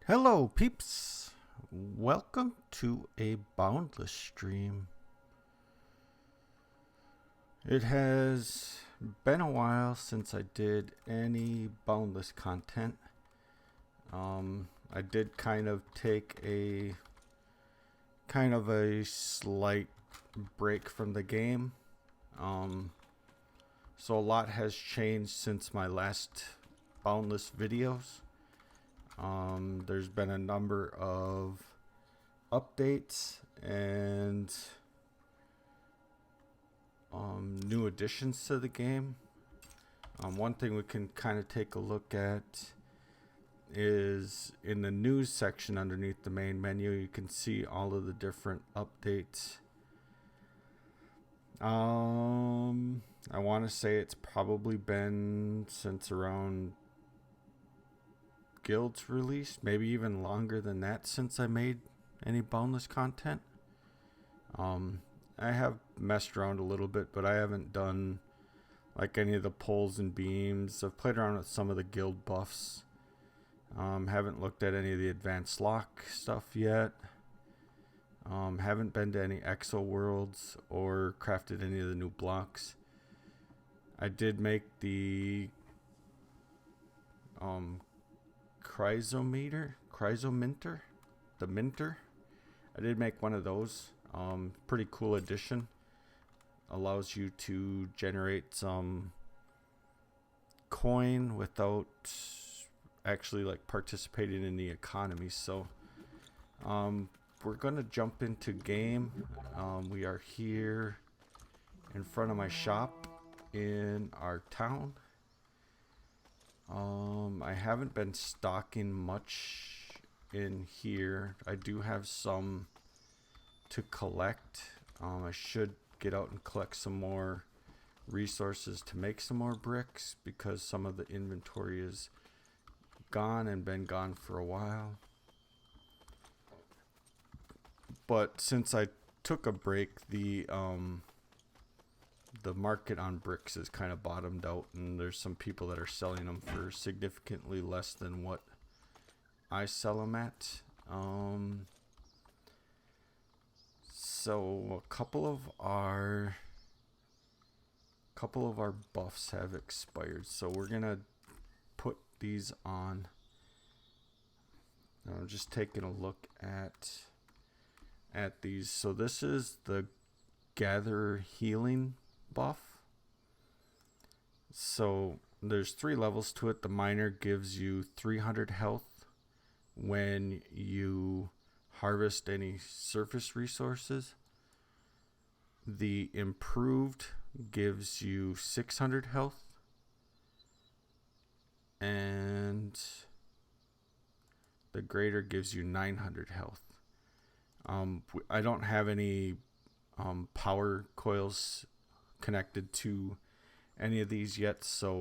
Hello peeps, welcome to a Boundless stream. It has been a while since I did any Boundless content. I did kind of take a slight break from the game. So a lot has changed since my last Boundless videos. There's been a number of updates and new additions to the game. One thing we can kind of take a look at is in the news section underneath the main menu. You can see all of the different updates. I want to say it's probably been since around Guild's release, maybe even longer than that since I made any Boundless content. I have messed around a little bit, but I haven't done like any of the poles and beams. I've played around with some of the guild buffs. Haven't looked at any of the advanced lock stuff yet. Haven't been to any exo worlds or crafted any of the new blocks. I did make the Chrysominter, the minter. I did make one of those. Pretty cool addition. Allows you to generate some coin without actually like participating in the economy. So we're gonna jump into game. We are here in front of my shop in our town. I haven't been stocking much in here. I do have some to collect. I should get out and collect some more resources to make some more bricks because some of the inventory is gone and been gone for a while. But since I took a break, the market on bricks is kind of bottomed out, and there's some people that are selling them for significantly less than what I sell them at. So a couple of our buffs have expired, so we're gonna put these on. I'm just taking a look at these. So this is the Gather Healing buff. So there's 3 levels to it. The minor gives you 300 health when you harvest any surface resources. The improved gives you 600 health, and the greater gives you 900 health. I don't have any power coils connected to any of these yet, so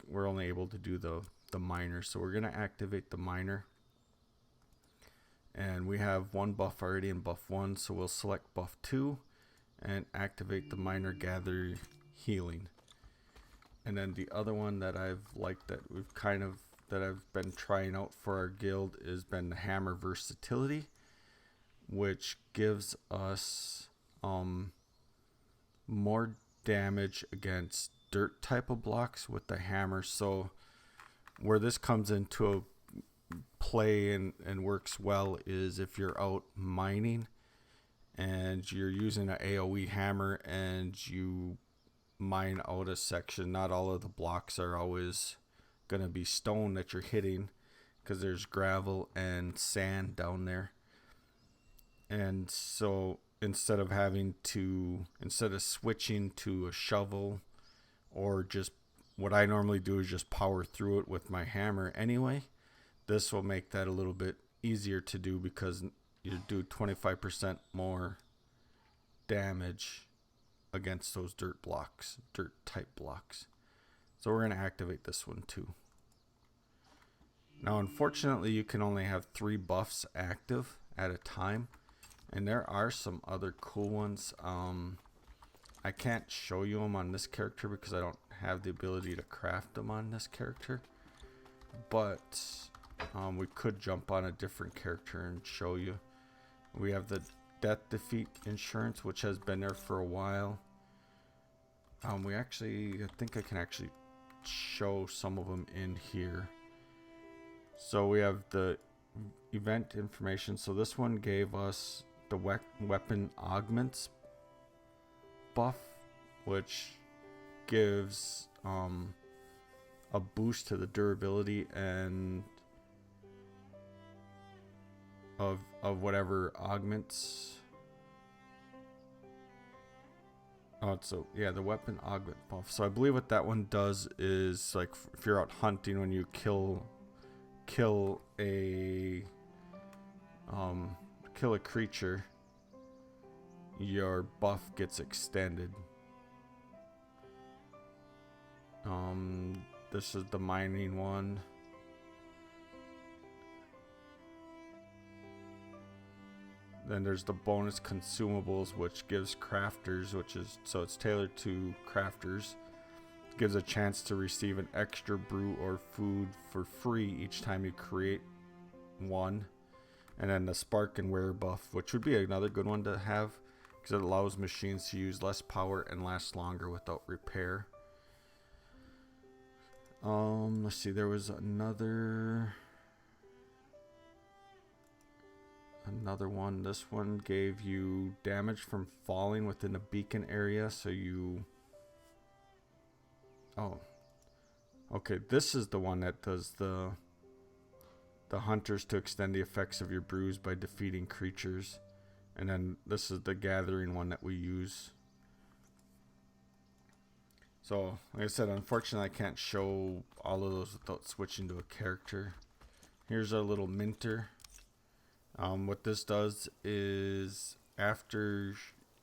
we're only able to do the minor. So we're gonna activate the minor, and we have one buff already in buff 1, so we'll select buff 2 and activate the minor Gather Healing. And then the other one that I've liked that I've been trying out for our guild has been the Hammer Versatility, which gives us more damage against dirt type of blocks with the hammer. So where this comes into a play and works well is if you're out mining and you're using an AoE hammer and you mine out a section. Not all of the blocks are always going to be stone that you're hitting, because there's gravel and sand down there. And so instead of switching to a shovel, or just what I normally do is just power through it with my hammer anyway, this will make that a little bit easier to do, because you do 25% more damage against those dirt type blocks. So we're going to activate this one too. Now unfortunately you can only have 3 buffs active at a time, and there are some other cool ones. I can't show you them on this character because I don't have the ability to craft them on this character, but We could jump on a different character and show you. We have the death defeat insurance, which has been there for a while. I think I can actually show some of them in here. So we have the event information. So this one gave us the weapon augments buff, which gives a boost to the durability and of whatever augments. Oh, so yeah, the weapon augment buff. So I believe what that one does is, like, if you're out hunting, when you kill a creature, your buff gets extended. This is the mining one. Then there's the bonus consumables, which gives crafters, so it's tailored to crafters. Gives a chance to receive an extra brew or food for free each time you create one. And then the spark and wear buff, which would be another good one to have, because it allows machines to use less power and last longer without repair. Let's see, there was another one. This one gave you damage from falling within a beacon area, so you... Oh. Okay, this is the one that does the hunters to extend the effects of your brews by defeating creatures. And then this is the gathering one that we use. So, like I said, unfortunately I can't show all of those without switching to a character. Here's our little minter. What this does is, after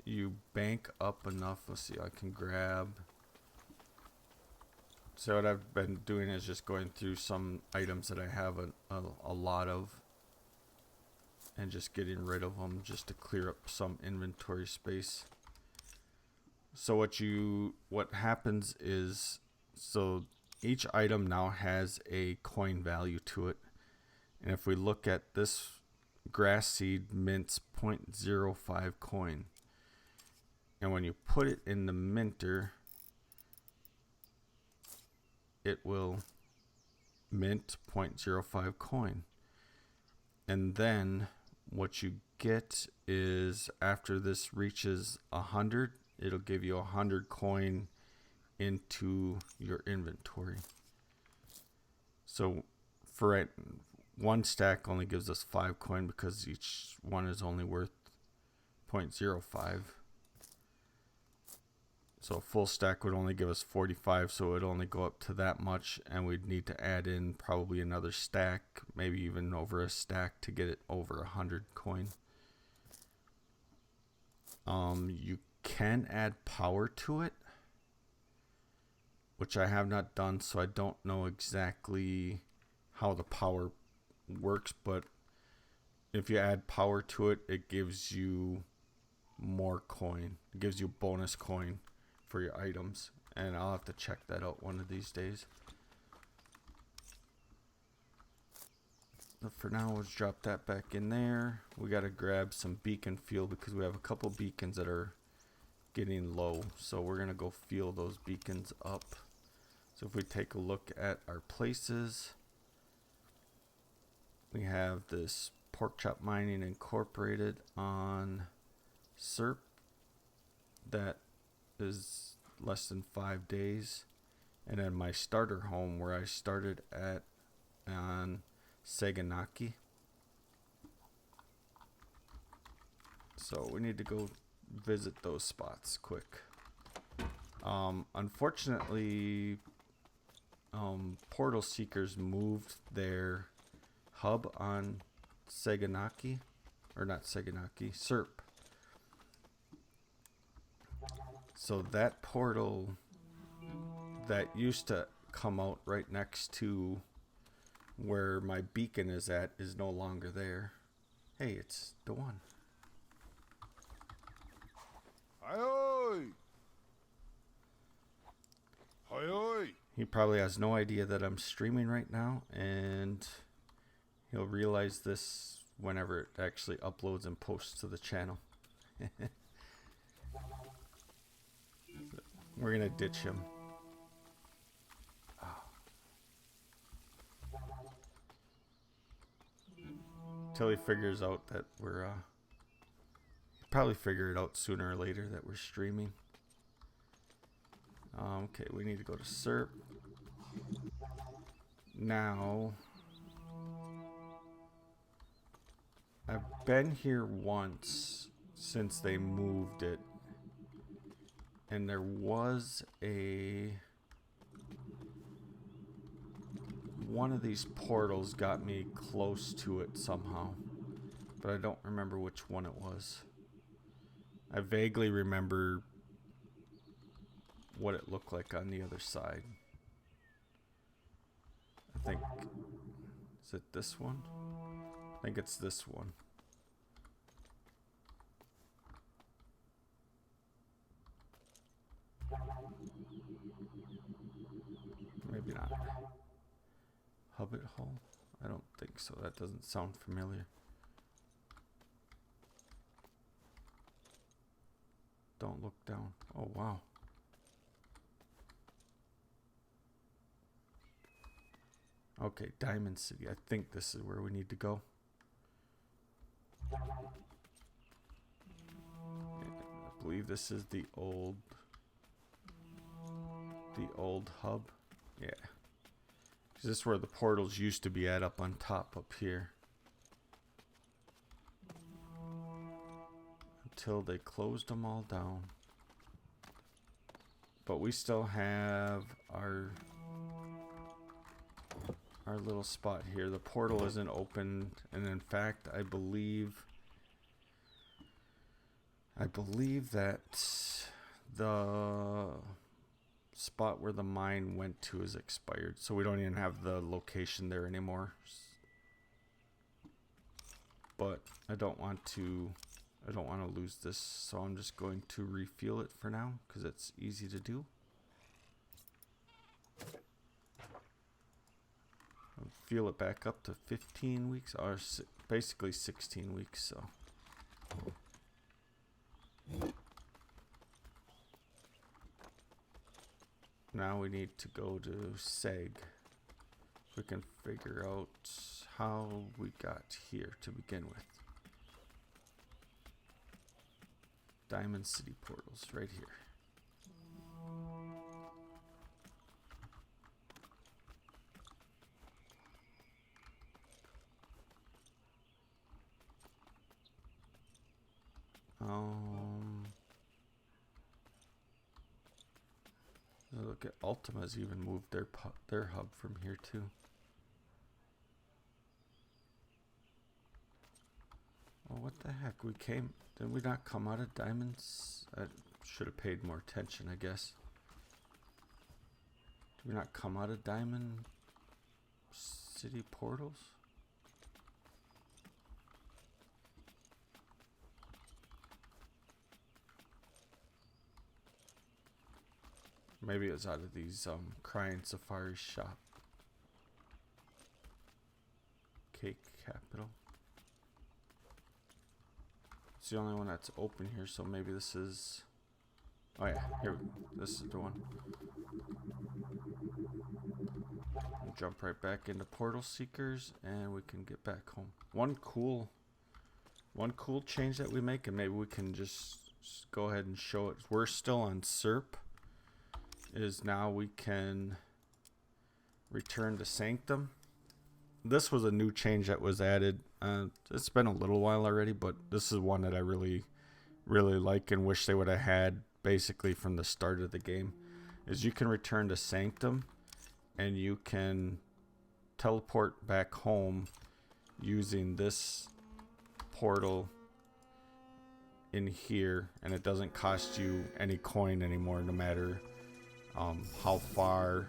you bank up enough, let's see, I can grab. So what I've been doing is just going through some items that I have a lot of, and just getting rid of them just to clear up some inventory space. So what happens is, so each item now has a coin value to it, and if we look at this grass seed, mints 0.05 coin, and when you put it in the minter, it will mint 0.05 coin. And then what you get is, after this reaches 100, it'll give you 100 coin into your inventory. So for it, one stack only gives us 5 coin because each one is only worth 0.05. So a full stack would only give us 45, so it would only go up to that much, and we'd need to add in probably another stack, maybe even over a stack, to get it over 100 coin. You can add power to it, which I have not done, so I don't know exactly how the power works, but if you add power to it, it gives you more coin. It gives you bonus coin for your items, and I'll have to check that out one of these days. But for now, let's drop that back in there. We got to grab some beacon fuel because we have a couple beacons that are getting low, so we're gonna go fuel those beacons up. So if we take a look at our places, we have this pork chop mining incorporated on SERP that is less than 5 days, and then my starter home where I started at on Saganaki. So we need to go visit those spots quick. Unfortunately, Portal Seekers moved their hub on Saganaki, or not Saganaki, SERP. So that portal that used to come out right next to where my beacon is at is no longer there. Hey, it's the one. Hi-oi! Hi-oi! He probably has no idea that I'm streaming right now, and He'll realize this whenever it actually uploads and posts to the channel. We're gonna ditch him. Till he figures out that we're probably figure it out sooner or later that we're streaming. Okay, we need to go to SERP. Now, I've been here once since they moved it, and there was one of these portals got me close to it somehow, but I don't remember which one it was. I vaguely remember what it looked like on the other side. I think, is it this one? I think it's this one. Maybe not. Hobbit Hole? I don't think so. That doesn't sound familiar. Don't look down. Oh, wow. Okay, Diamond City. I think this is where we need to go. I believe this is the old hub. Yeah. Is this where the portals used to be at, up on top up here? Until they closed them all down. But we still have our little spot here. The portal isn't open, and in fact, I believe that the spot where the mine went to is expired, so we don't even have the location there anymore. But I don't want to lose this, so I'm just going to refuel it for now because it's easy to do. Fuel it back up to 15 weeks, or basically 16 weeks. So now we need to go to Seg. We can figure out how we got here to begin with. Diamond City portals right here. Look at Ultima's even moved their hub from here too. Well, what the heck? Did we not come out of Diamonds? I should have paid more attention, I guess. Did we not come out of Diamond City portals? Maybe it was out of these Crying Safari shop. Cake Capital. It's the only one that's open here, so maybe this is... Oh yeah, here we go. This is the one. We'll jump right back into Portal Seekers, and we can get back home. One cool change that we make, and maybe we can just go ahead and show it. We're still on SERP. Is now we can return to Sanctum. This was a new change that was added. It's been a little while already, but this is one that I really like and wish they would have had basically from the start of the game. Is you can return to Sanctum and you can teleport back home using this portal in here, and it doesn't cost you any coin anymore, no matter how far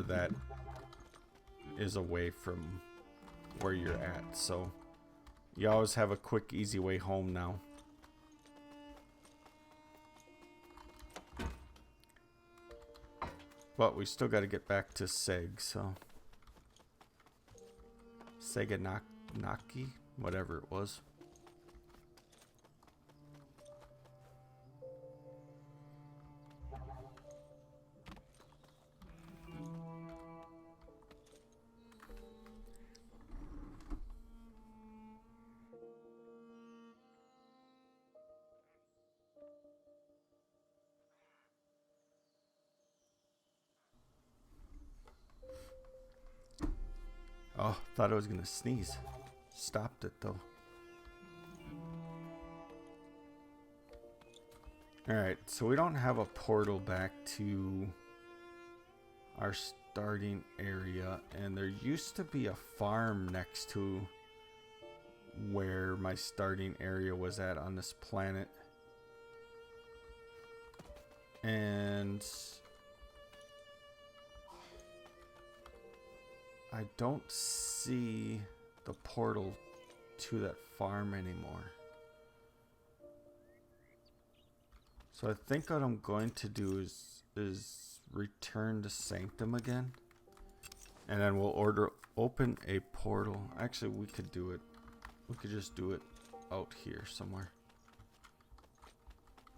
that is away from where you're at. So you always have a quick, easy way home now. But we still got to get back to Seg, so Seganaki, whatever it was. Oh, thought I was gonna sneeze. Stopped it though. Alright, so we don't have a portal back to our starting area, and there used to be a farm next to where my starting area was at on this planet. And I don't see the portal to that farm anymore. So I think what I'm going to do is return to Sanctum again. And then we'll open a portal. Actually, we could do it. We could just do it out here somewhere.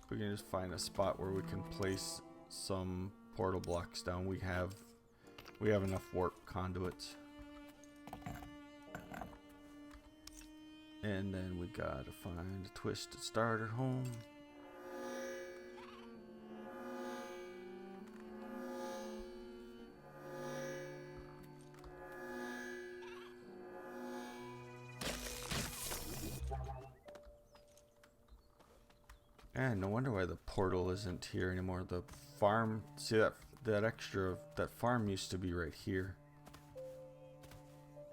We can just find a spot where we can place some portal blocks down. We have enough warp conduits. And then we gotta find a twisted starter home. And no wonder why the portal isn't here anymore. The farm, see that farm used to be right here.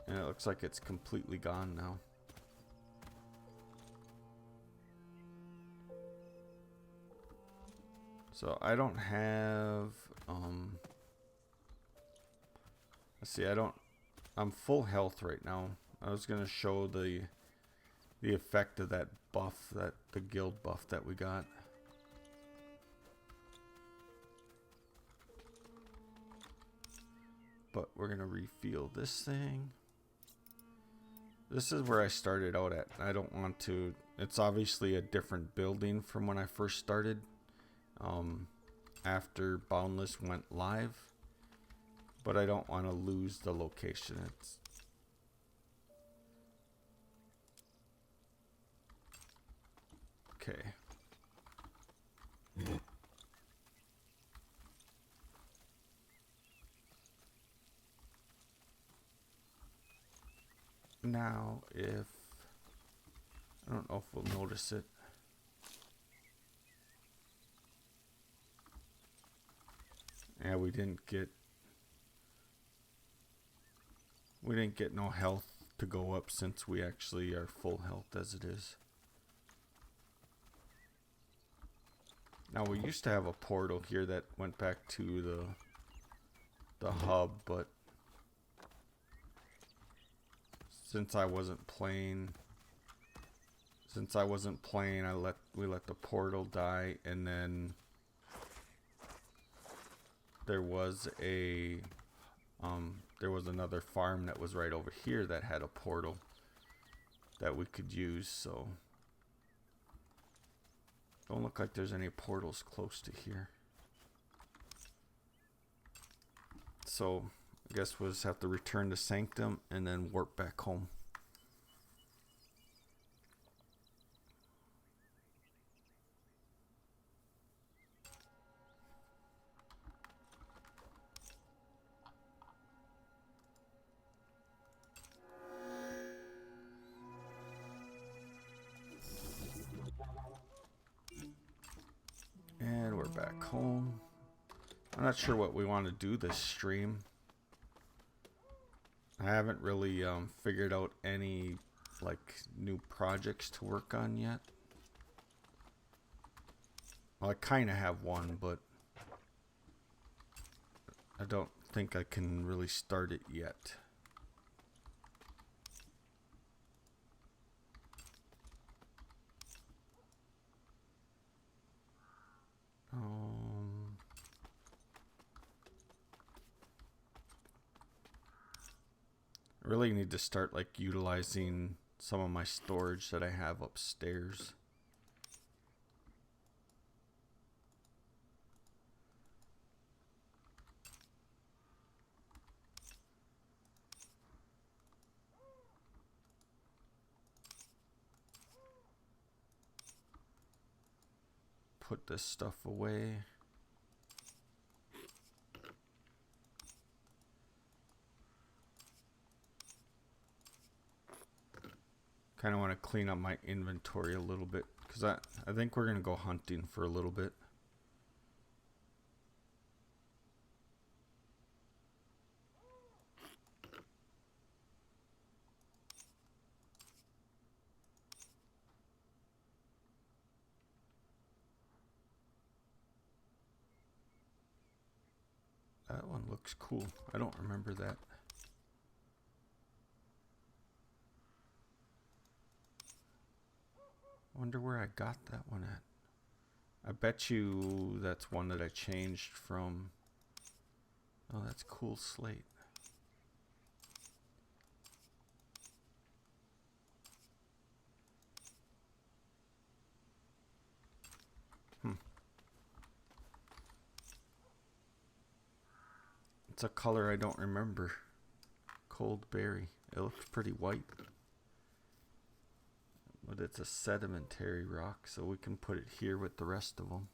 And it looks like it's completely gone now. So I don't have, let's see, I'm full health right now. I was gonna show the effect of that buff, the guild buff that we got. But we're gonna refuel this thing. This is where I started out at. I don't want to, it's obviously a different building from when I first started. After Boundless went live, but I don't want to lose the location. It's okay. Now, if I don't know if we'll notice it. Yeah, we didn't get no health to go up since we actually are full health as it is. Now we used to have a portal here that went back to the hub, but since I wasn't playing, we let the portal die, and then there was another farm that was right over here that had a portal that we could use. So don't look like there's any portals close to here. So I guess we'll just have to return to Sanctum and then warp back home. And we're back home. I'm not sure what we want to do this stream. I haven't really figured out any like new projects to work on yet. Well, I kind of have one, but I don't think I can really start it yet. really need to start like utilizing some of my storage that I have upstairs. Put this stuff away. Kind of want to clean up my inventory a little bit because I think we're going to go hunting for a little bit. That one looks cool. I don't remember that. Wonder where I got that one at. I bet you that's one that I changed from. Oh, that's cool slate. It's a color I don't remember. Cold berry. It looks pretty white. But it's a sedimentary rock, so we can put it here with the rest of them.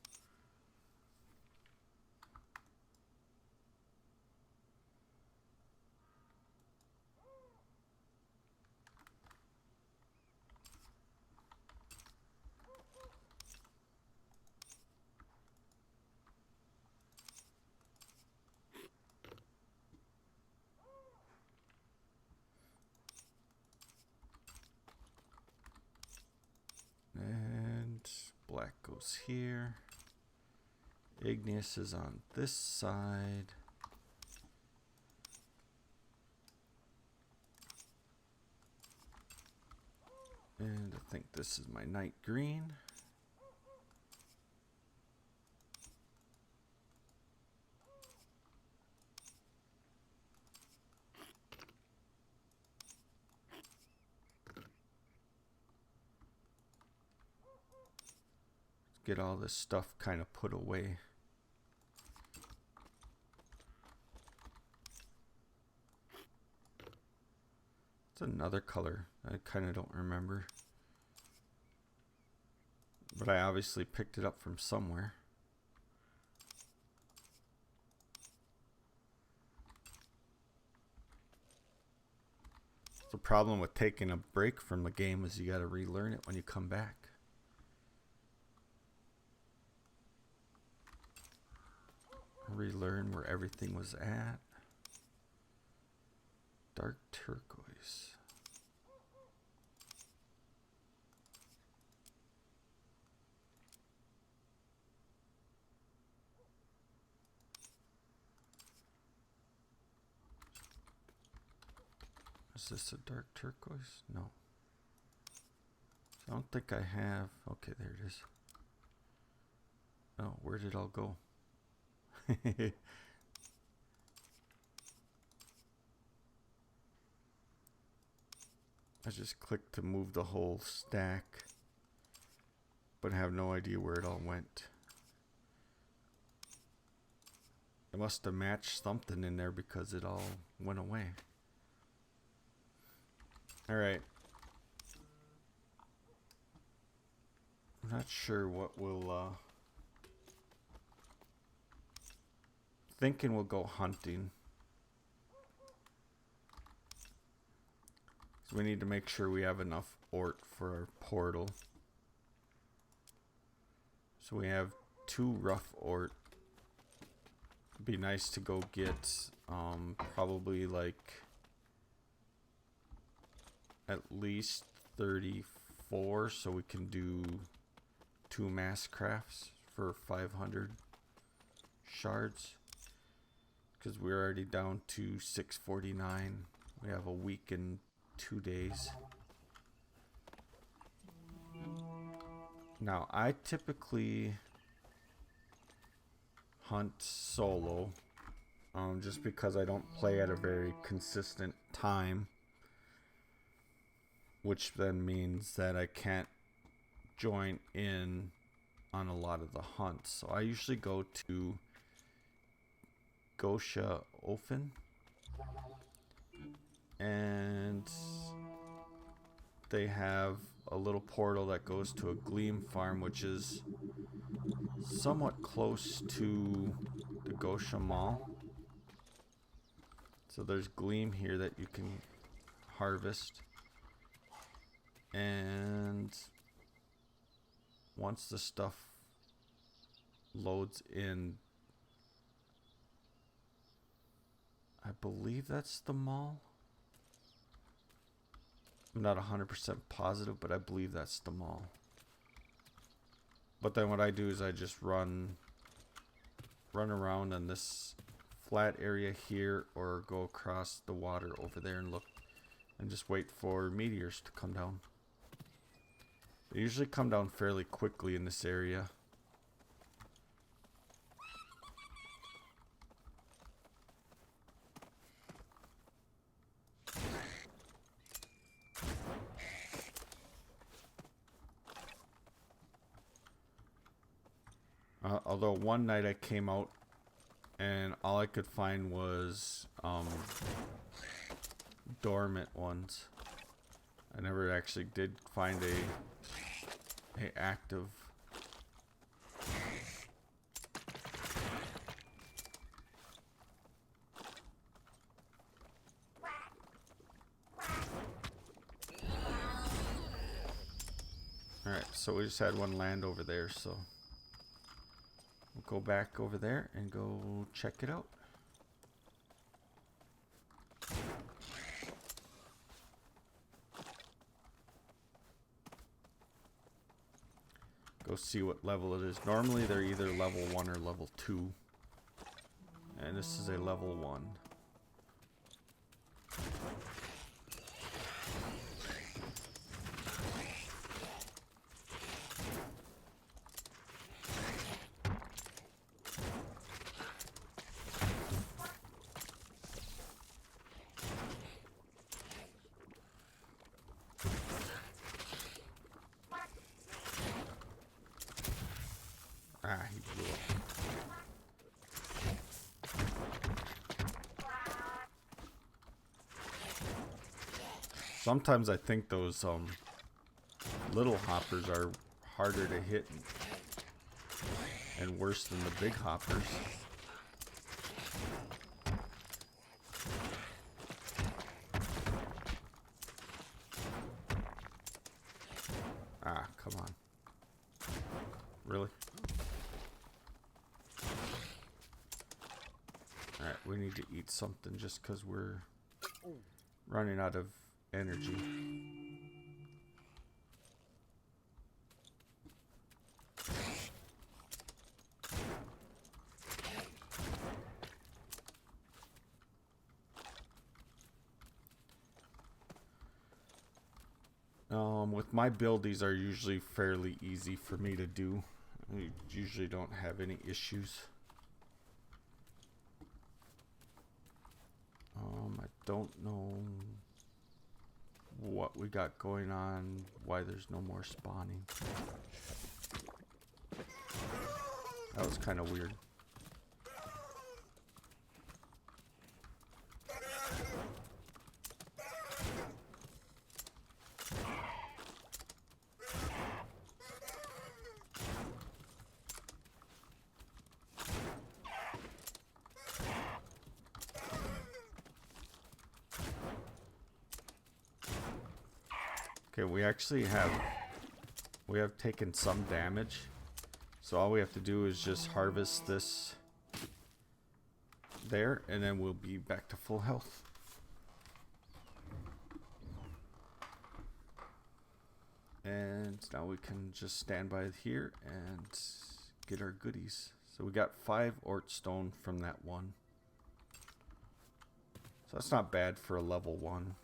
And black goes here. Igneous is on this side. And I think this is my night green. Get all this stuff kind of put away. It's another color I kind of don't remember. But I obviously picked it up from somewhere. The problem with taking a break from the game is you got to relearn it when you come back. Relearn where everything was at. Dark turquoise. Is this a dark turquoise? No. I don't think I have. Okay, there it is. Oh, where did it all go? I just clicked to move the whole stack, but I have no idea where it all went. I must have matched something in there because it all went away. Alright. I'm not sure what we'll thinking we'll go hunting. So we need to make sure we have enough Oort for our portal. So we have 2 rough Oort. It'd be nice to go get probably like at least 34 so we can do 2 mass crafts for 500 shards. Because we're already down to 649. We have a week and 2 days. Now, I typically hunt solo, just because I don't play at a very consistent time. which then means that I can't join in on a lot of the hunts. So I usually go to Gosha Ofen, and they have a little portal that goes to a Gleam farm, which is somewhat close to the Gosha Mall. So there's Gleam here that you can harvest, and once the stuff loads in, I believe that's the mall. I'm not 100% positive, but I believe that's the mall. But then what I do is I just run around in this flat area here, or go across the water over there and look and just wait for meteors to come down. They usually come down fairly quickly in this area. Although one night I came out and all I could find was dormant ones. I never actually did find a active. Alright, so we just had one land over there, so we'll go back over there and go check it out. Go see what level it is. Normally they're either level 1 or level 2. And this is a level 1. Ah, he blew up. Sometimes I think those little hoppers are harder to hit and worse than the big hoppers. Ah, come on. Really? Alright, we need to eat something just because we're running out of energy. With my build, these are usually fairly easy for me to do. I usually don't have any issues. I don't know what we got going on, why there's no more spawning. That was kind of weird. Okay, we have taken some damage, so all we have to do is just harvest this there, and then we'll be back to full health. And now we can just stand by here and get our goodies. So we got 5 Oort stone from that one, so that's not bad for a level 1.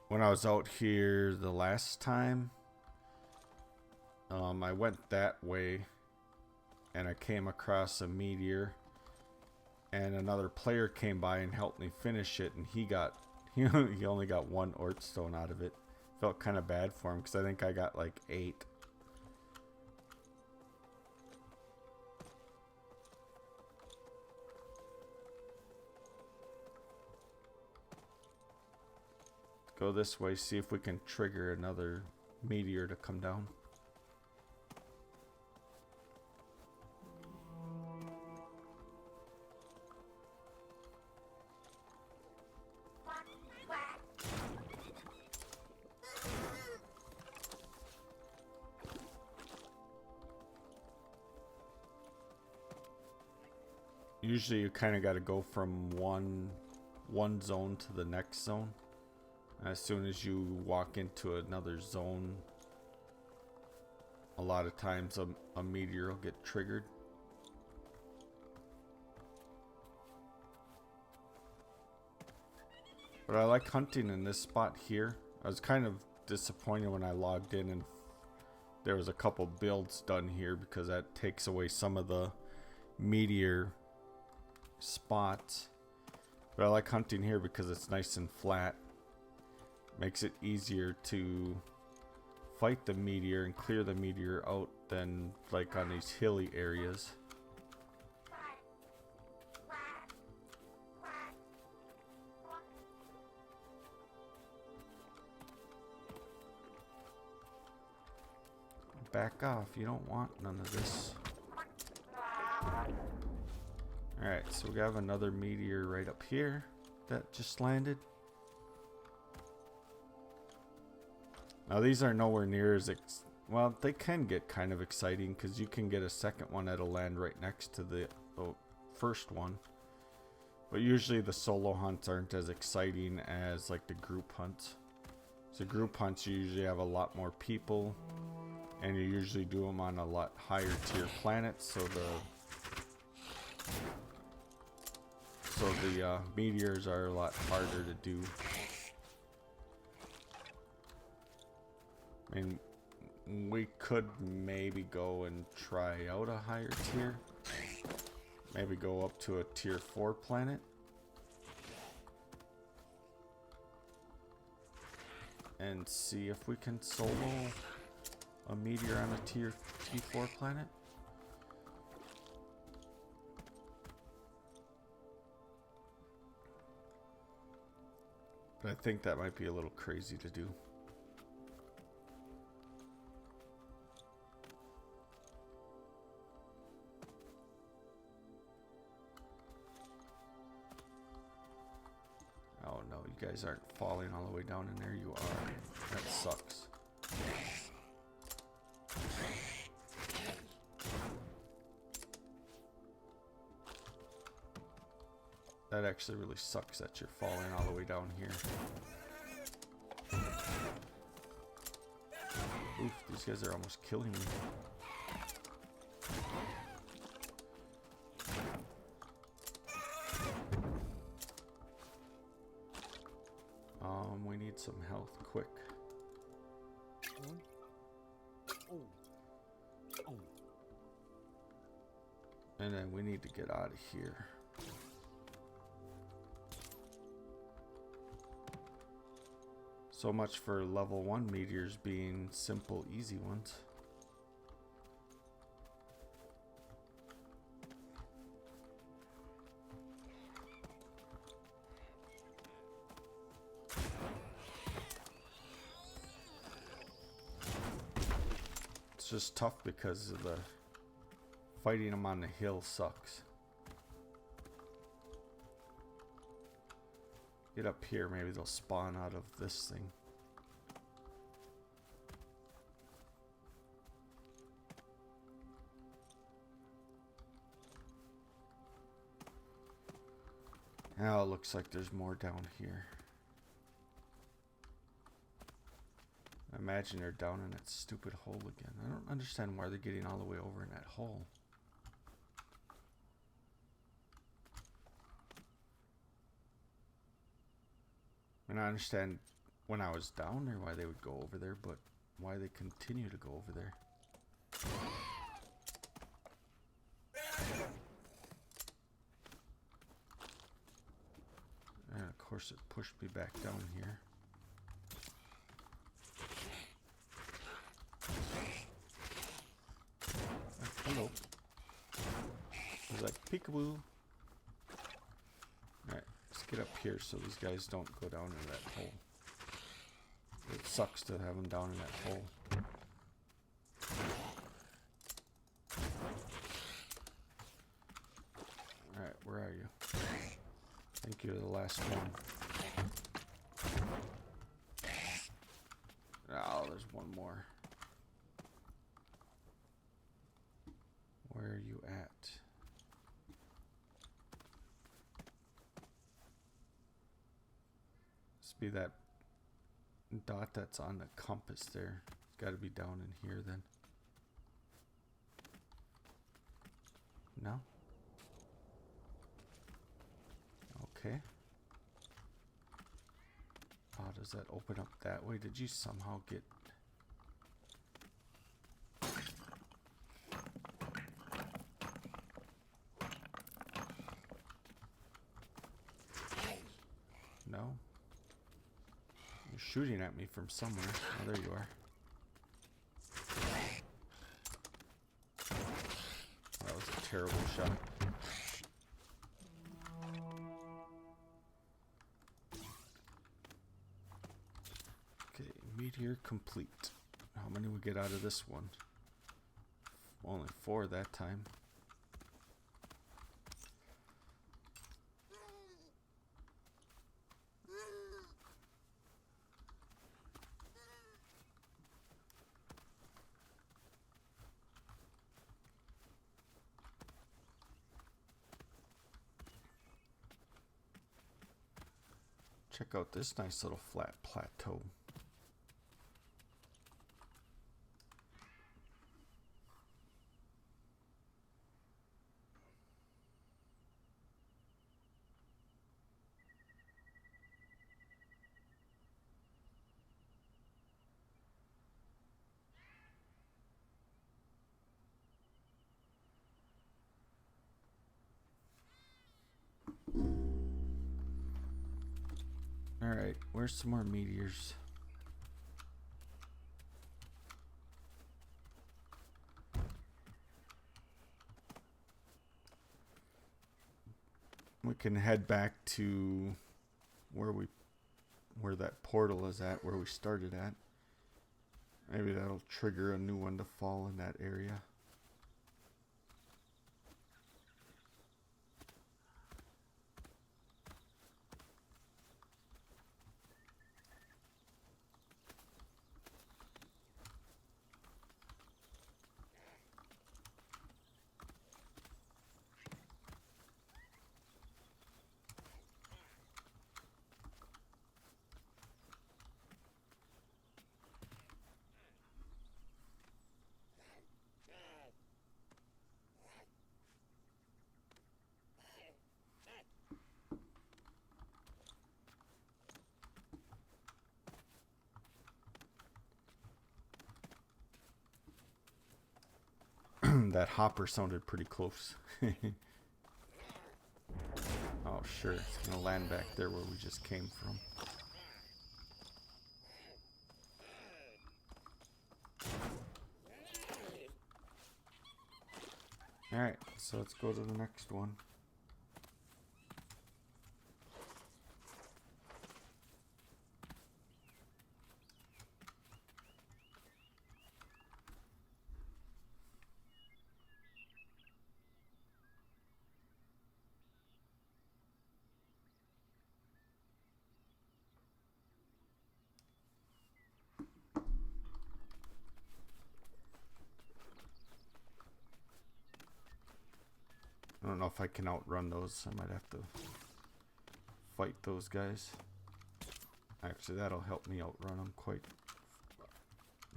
When I was out here the last time, I went that way and I came across a meteor, and another player came by and helped me finish it, and he only got 1 Oort stone out of it. Felt kind of bad for him because I think I got like 8. Go this way, see if we can trigger another meteor to come down. Usually you kind of got to go from one zone to the next zone. As soon as you walk into another zone, a lot of times a meteor will get triggered. But I like hunting in this spot here. I was kind of disappointed when I logged in and there was a couple builds done here because that takes away some of the meteor spots. But I like hunting here because it's nice and flat. Makes it easier to fight the meteor and clear the meteor out than like on these hilly areas. Back off, you don't want none of this. Alright, so we have another meteor right up here that just landed. Now these are nowhere near as well, they can get kind of exciting because you can get a second one that'll land right next to the first one. But usually the solo hunts aren't as exciting as like the group hunts. So group hunts, you usually have a lot more people and you usually do them on a lot higher tier planets, so the meteors are a lot harder to do. I mean, we could maybe go and try out a higher tier. Maybe go up to a tier 4 planet. And see if we can solo a meteor on a tier T4 planet. But I think that might be a little crazy to do. Oh no, you guys aren't falling all the way down in there. You are. That sucks. That actually really sucks that you're falling all the way down here. Oof, these guys are almost killing me. We need some health quick. And then we need to get out of here. So much for level 1 meteors being simple, easy ones. It's just tough because of the fighting them on the hill sucks. Get up here, maybe they'll spawn out of this thing. Now it looks like there's more down here. I imagine they're down in that stupid hole again. I don't understand why they're getting all the way over in that hole. And I understand when I was down there why they would go over there, but why they continue to go over there. course, it pushed me back down here. Hello. He's like, peekaboo. Alright, let's get up here so these guys don't go down in that hole. It sucks to have them down in that hole. Alright, where are you? I think you're the last one. Oh, there's one more. Where are you at? Must be that dot that's on the compass there. It's got to be down in here then. No? Okay. Oh, does that open up that way? Did you somehow get... No? You're shooting at me from somewhere. Oh, there you are. That was a terrible shot. Okay, meteor complete. How many we get out of this one? Only 4 that time. Check out this nice little flat plateau. Alright, where's some more meteors? We can head back to where that portal is at, where we started at. Maybe that'll trigger a new one to fall in that area. That hopper sounded pretty close. Oh, sure. It's going to land back there where we just came from. Alright, so let's go to the next one. I don't know if I can outrun those. I might have to fight those guys. Actually, that'll help me outrun them quite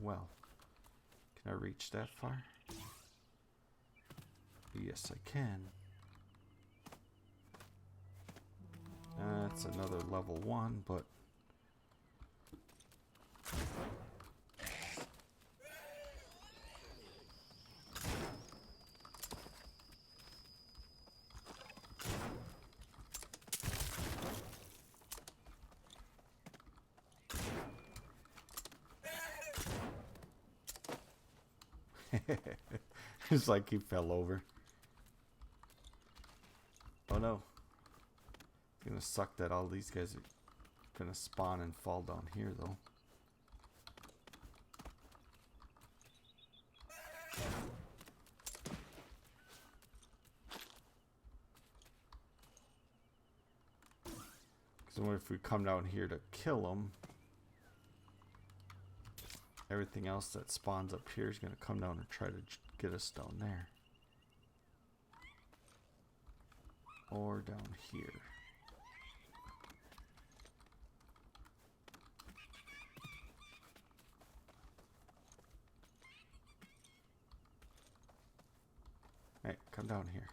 well. Can I reach that far? Yes, I can. That's another level 1, but... It's like he fell over. Oh no. It's gonna suck that all these guys are gonna spawn and fall down here though. So what if we come down here to kill them? Everything else that spawns up here is going to come down and try to get us down there. Or down here. Hey, come down here.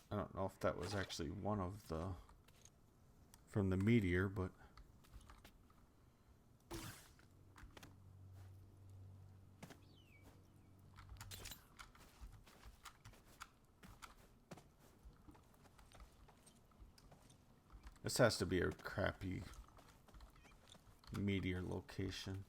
I don't know if that was actually one of the from the meteor, but this has to be a crappy meteor location.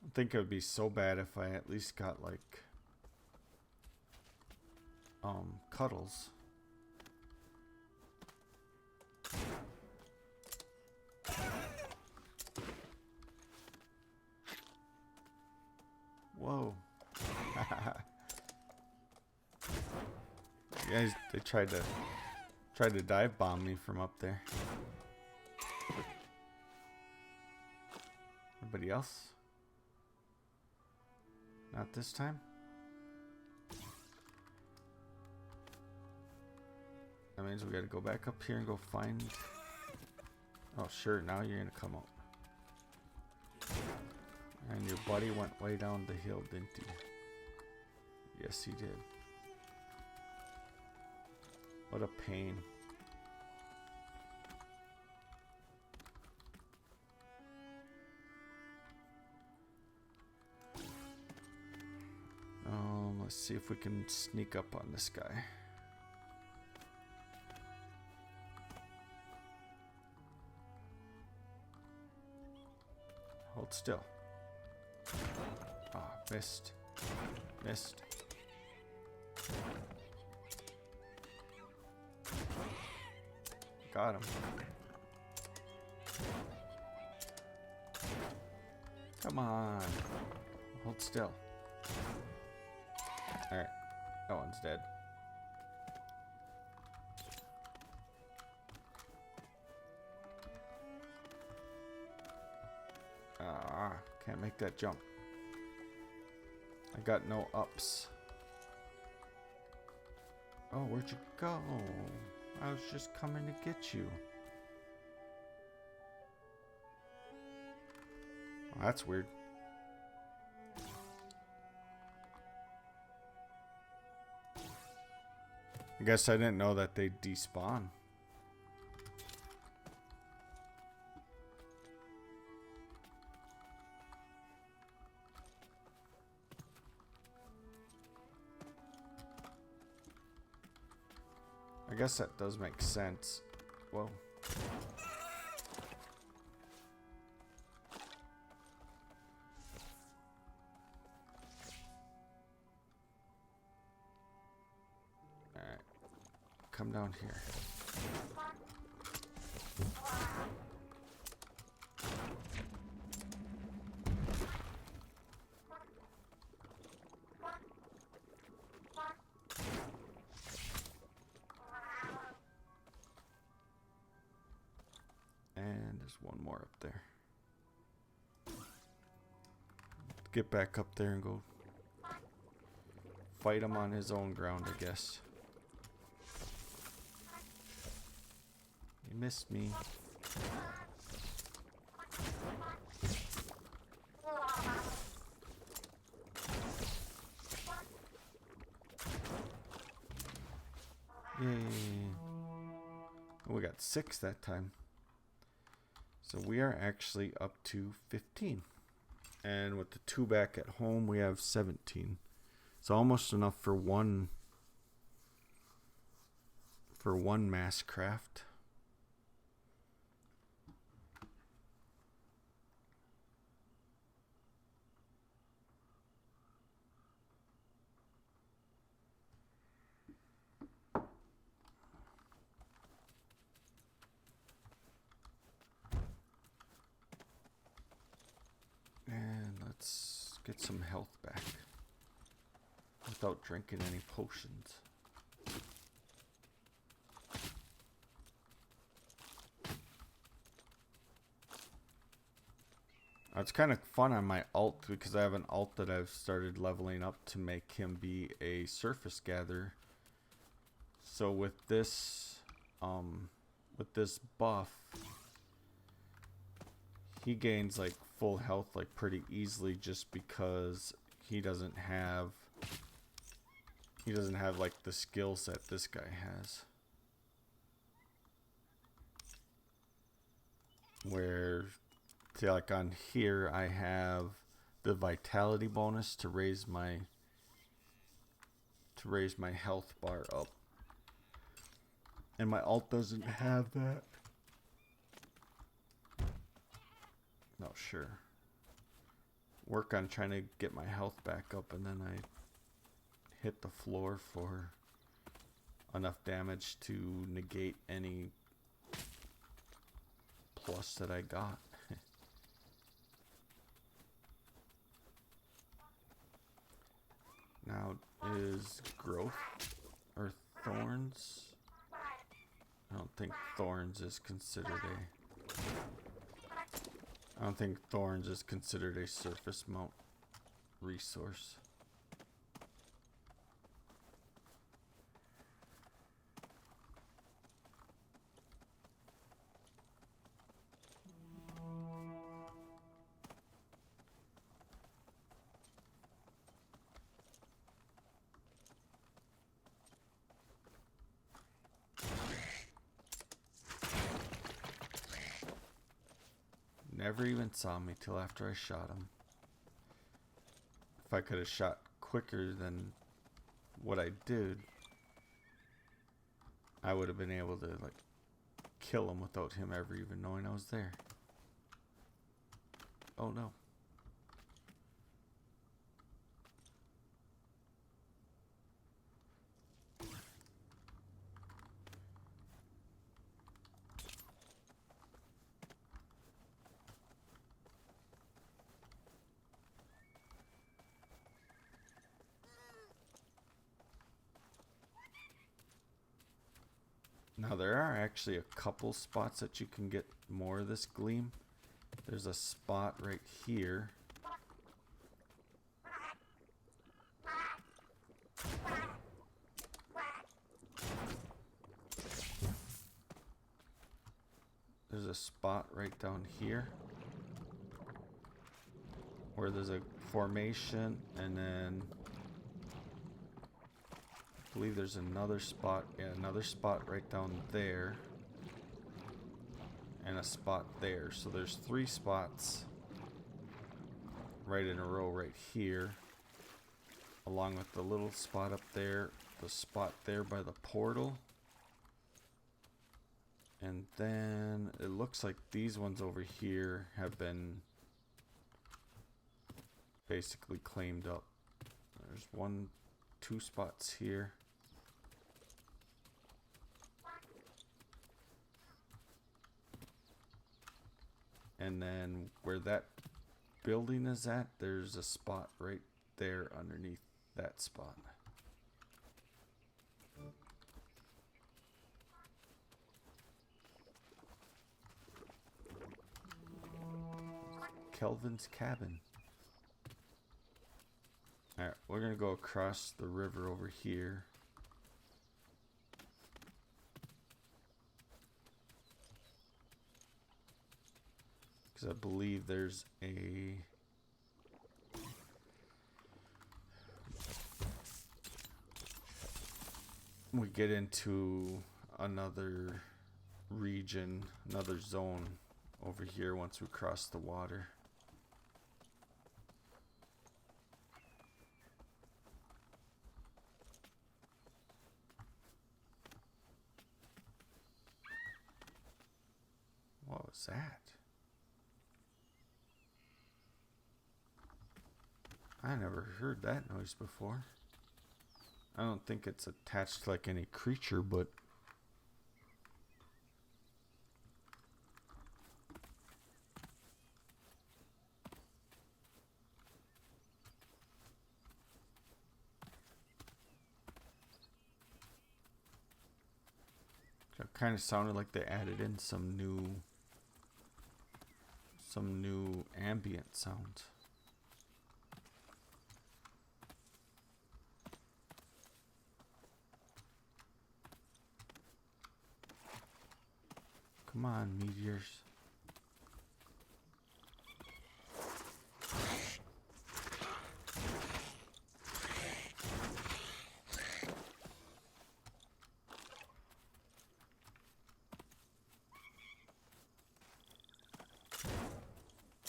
I think it would be so bad if I at least got like cuddles. Whoa. Guys, they tried to dive bomb me from up there. Anybody else? Not this time? That means we gotta go back up here and go find... Oh sure, now you're gonna come out. And your buddy went way down the hill, didn't he? Yes, he did. What a pain. Let's see if we can sneak up on this guy. Hold still. Ah, missed. Missed. Got him. Come on. Hold still. Alright. That one's dead. Ah, can't make that jump. I got no ups. Oh, where'd you go? I was just coming to get you. Oh, that's weird. I guess I didn't know that they despawn. I guess that does make sense. Whoa. Alright. Come down here. And there's one more up there. Get back up there and go fight him on his own ground, I guess. He missed me. Yay. Oh, we got 6 that time. So we are actually up to 15. And with the 2 back at home, we have 17. It's almost enough for one for one mass craft. And let's get some health back without drinking any potions. It's kind of fun on my alt because I have an alt that I've started leveling up to make him be a surface gatherer. So with this buff, he gains like full health like pretty easily just because he doesn't have like the skill set this guy has. Where like on here I have the vitality bonus to raise my health bar up. And my alt doesn't have that. No, sure. Work on trying to get my health back up, and then I hit the floor for enough damage to negate any plus that I got. Now is growth or thorns? I don't think thorns is considered a surface mount resource. Never even saw me till after I shot him. If I could have shot quicker than what I did, I would have been able to like kill him without him ever even knowing I was there. Oh no. Now there are actually a couple spots that you can get more of this gleam. There's a spot right here. There's a spot right down here where there's a formation, and then I believe there's another spot, another spot right down there, and a spot there. So there's 3 spots right in a row right here, along with the little spot up there, the spot there by the portal, and then it looks like these ones over here have been basically claimed up. There's 2 spots here. And then where that building is at, there's a spot right there underneath that spot. Kelvin's cabin. Alright, we're gonna go across the river over here. I believe there's a we get into another region, another zone over here once we cross the water. was that? I never heard that noise before. I don't think it's attached to like any creature, but it kind of sounded like they added in some new ambient sounds. Come on, meteors.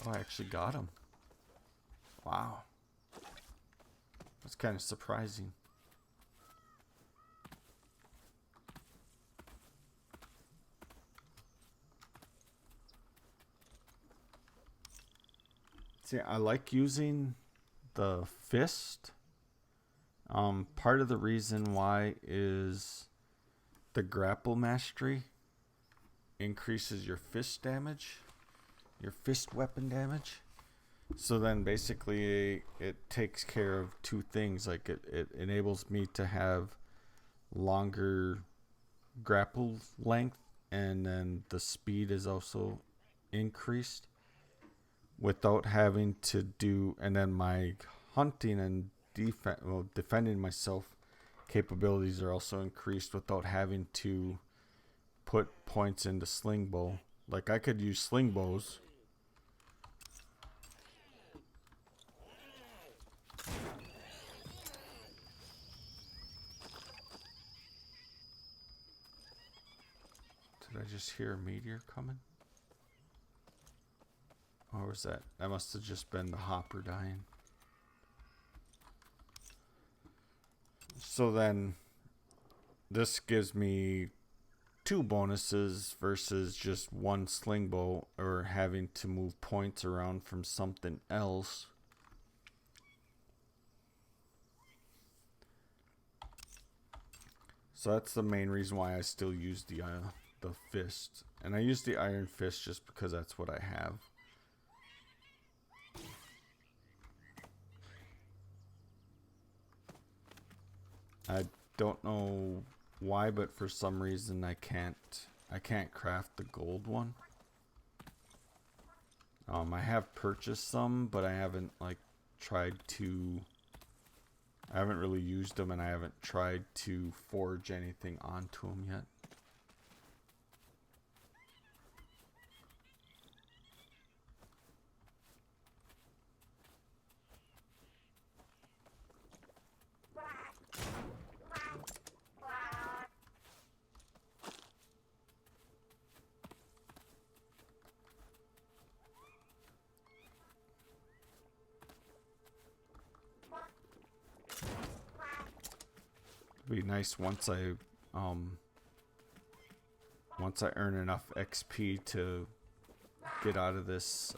Oh, I actually got him. Wow. That's kind of surprising. See, I like using the fist. Part of the reason why is the grapple mastery increases your fist damage, your fist weapon damage. So then basically it takes care of two things. Like it enables me to have longer grapple length, and then the speed is also increased without having to do, and then my hunting and defending myself capabilities are also increased without having to put points into sling bow. Like I could use sling bows. Did I just hear a meteor coming? Or was that? That must have just been the hopper dying. So then this gives me 2 bonuses versus just 1 sling bow, or having to move points around from something else. So that's the main reason why I still use the fist. And I use the iron fist just because that's what I have. I don't know why, but for some reason I can't craft the gold one. I have purchased some, but I haven't I haven't really used them, and I haven't tried to forge anything onto them yet. It'd be nice once I earn enough XP to get out of this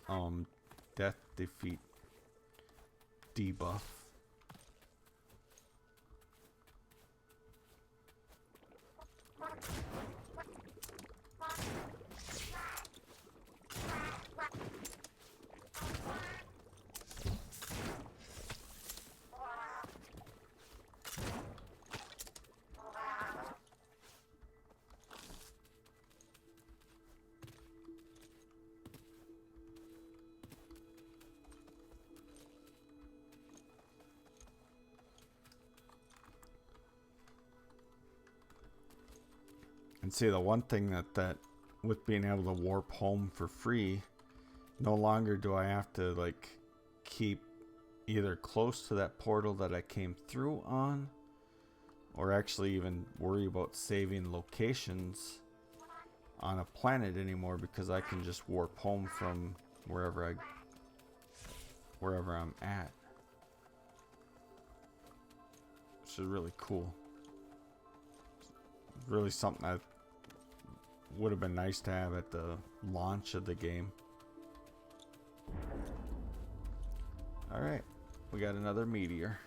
death defeat debuff. And see, the one thing that with being able to warp home for free, no longer do I have to like keep either close to that portal that I came through on, or actually even worry about saving locations on a planet anymore, because I can just warp home from wherever I'm at. Which is really cool. Really something that would have been nice to have at the launch of the game. Alright, we got another meteor.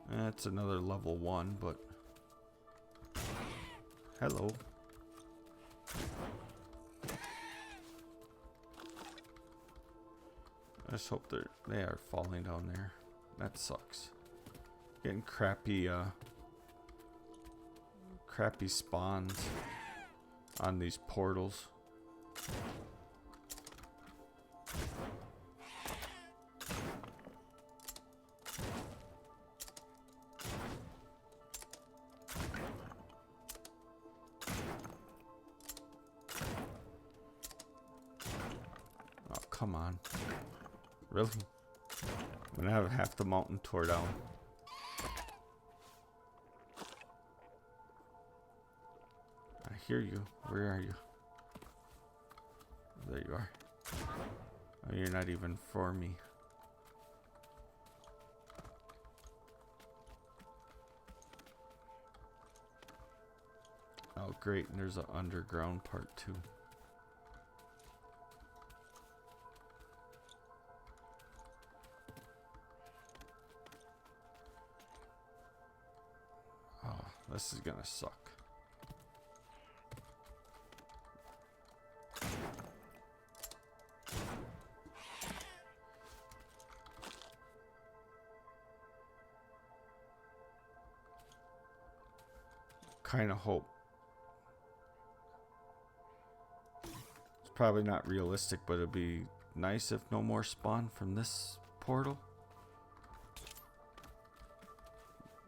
That's another level 1, but hello. I just hope they are falling down there. That sucks. Getting crappy spawns on these portals. Oh, come on. Really? I'm gonna have half the mountain tore down. I hear you. Where are you? There you are. Oh, you're not even for me. Oh, great. And there's an underground part too. Oh, this is gonna suck. Kind of hope. It's probably not realistic, but it'd be nice if no more spawn from this portal.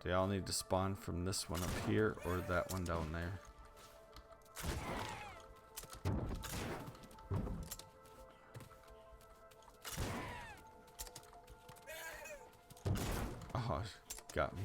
They all need to spawn from this one up here or that one down there. Oh, got me.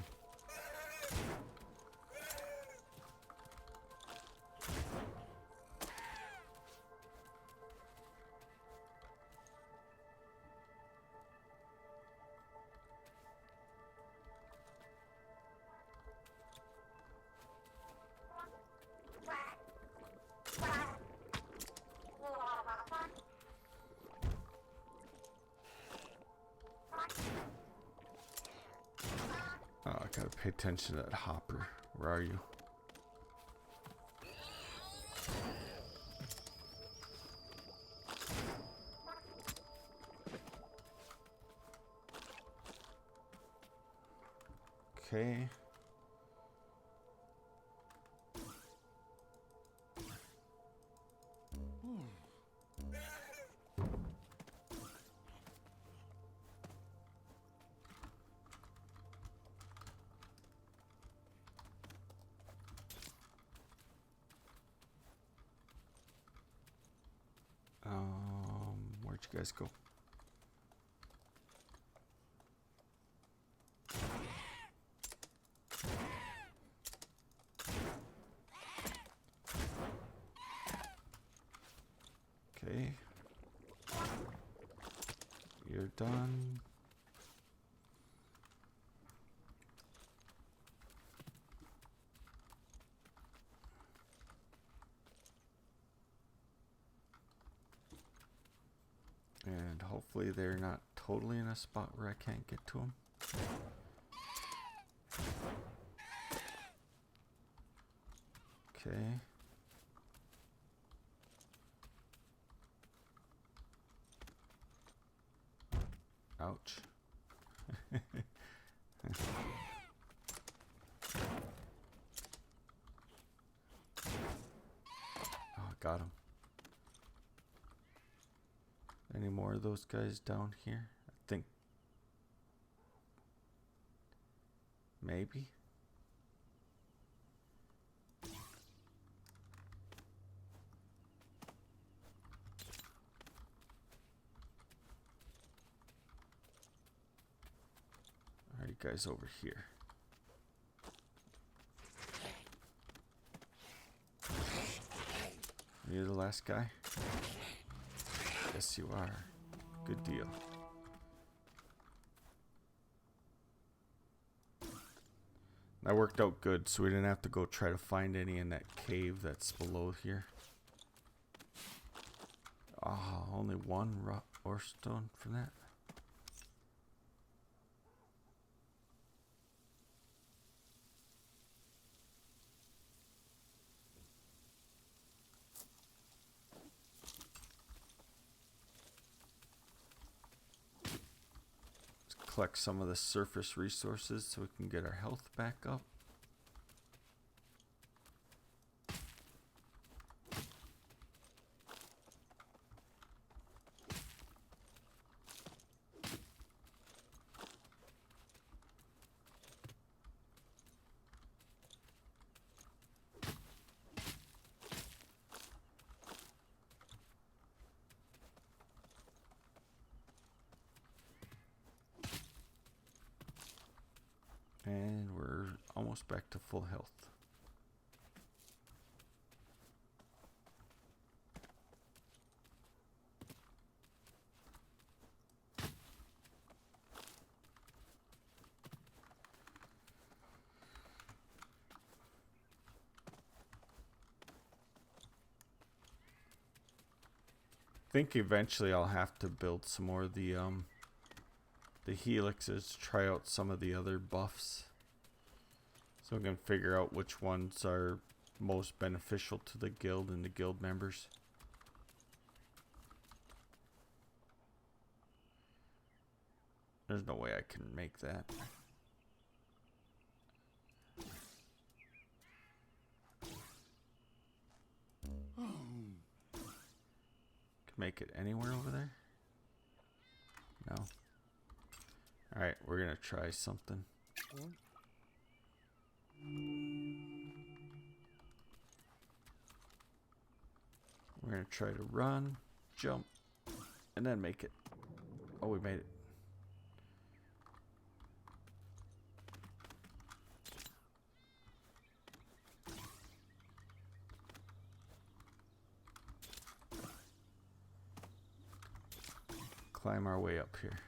Oh, I gotta pay attention to that hopper. Where are you? Okay. Where'd you guys go? Okay. You're done. And hopefully they're not totally in a spot where I can't get to them. Okay. Ouch. Oh, got him. Any more of those guys down here? I think maybe. Are you guys over here? You're the last guy? Yes, you are. Good deal. That worked out good, so we didn't have to go try to find any in that cave that's below here. Ah, only one rock or stone from that. Let's collect some of the surface resources so we can get our health back up. And we're almost back to full health. I think eventually I'll have to build some more of the helixes, try out some of the other buffs, so we can figure out which ones are most beneficial to the guild and the guild members. There's no way I can make that. Can make it anywhere over there? No. Alright, we're gonna try something. We're gonna try to run, jump, and then make it. Oh, we made it. Climb our way up here.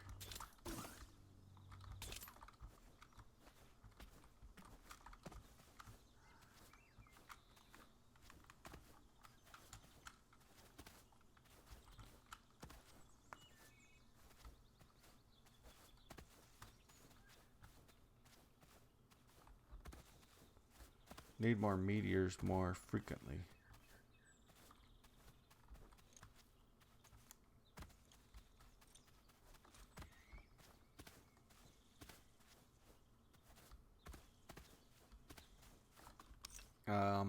Need more meteors more frequently.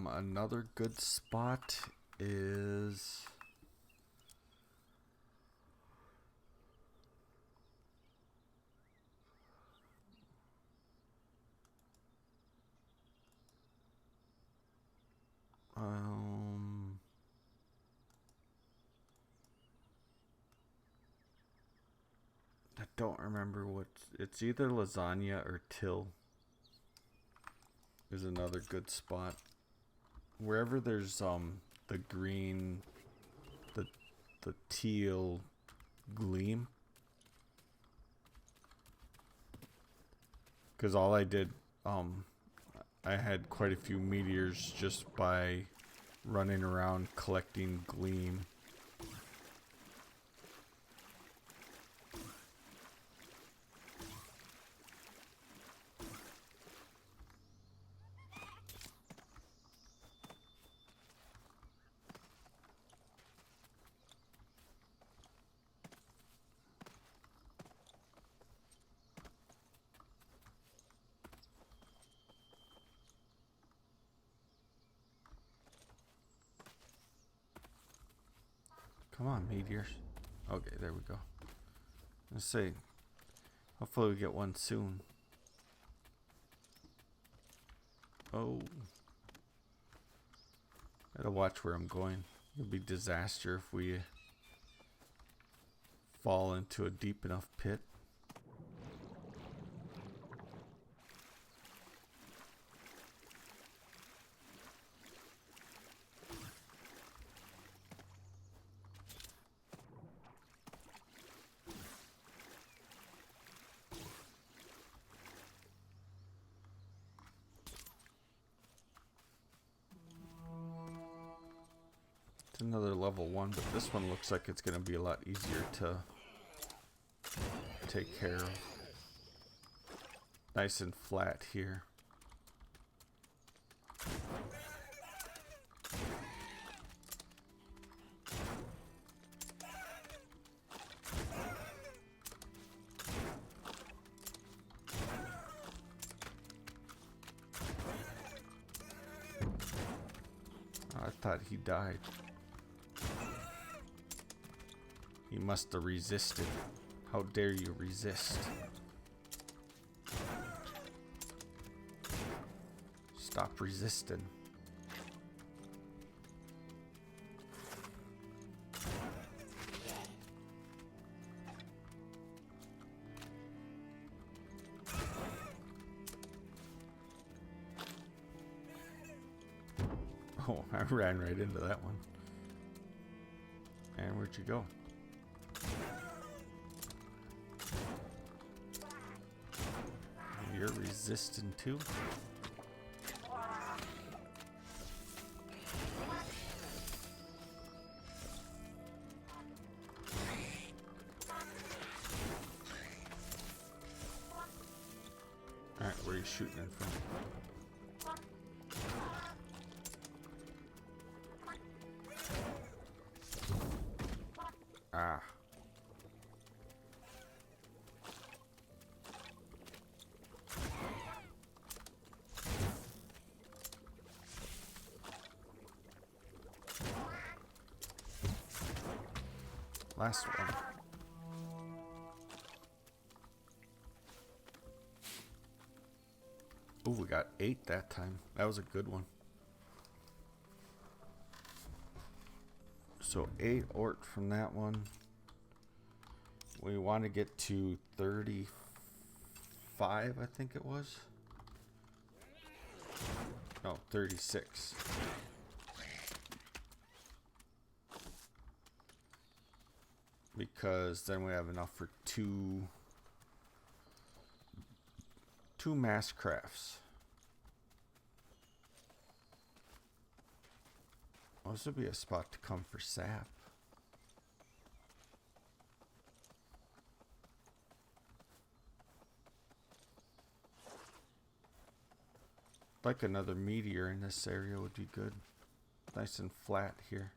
Another good spot is I don't remember what it's either lasagna or till is another good spot. Wherever there's the green, the teal gleam, because all I did I had quite a few meteors just by running around collecting gleam. Come on, meteors. Okay, there we go. Let's see. Hopefully we get one soon. Oh. Gotta watch where I'm going. It'll be disaster if we fall into a deep enough pit. It's another level 1, but this one looks like it's going to be a lot easier to take care of. Nice and flat here. I thought he died. He must have resisted. How dare you resist? Stop resisting. Oh, I ran right into that one. And where'd you go? You're resistant too? Alright, where are you shooting it from? Ah. Last one. Oh, we got 8 that time. That was a good one. So 8 Oort from that one. We want to get to 35, I think it was. No, 36. Because then we have enough for two mass crafts. Well, this would be a spot to come for sap. Like another meteor in this area would be good. Nice and flat here.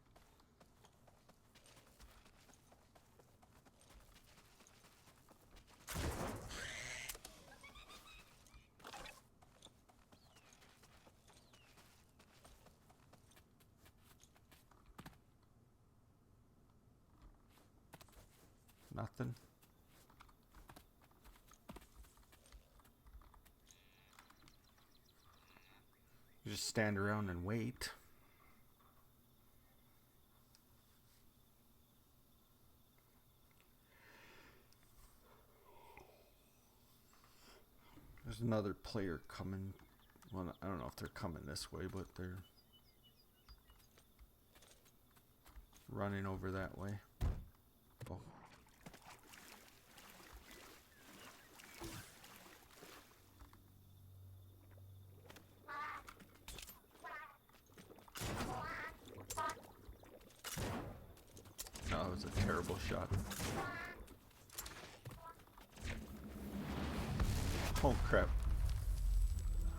Nothing. You just stand around and wait. There's another player coming. Well, I don't know if they're coming this way, but they're running over that way. Oh. No, that was a terrible shot. Oh crap.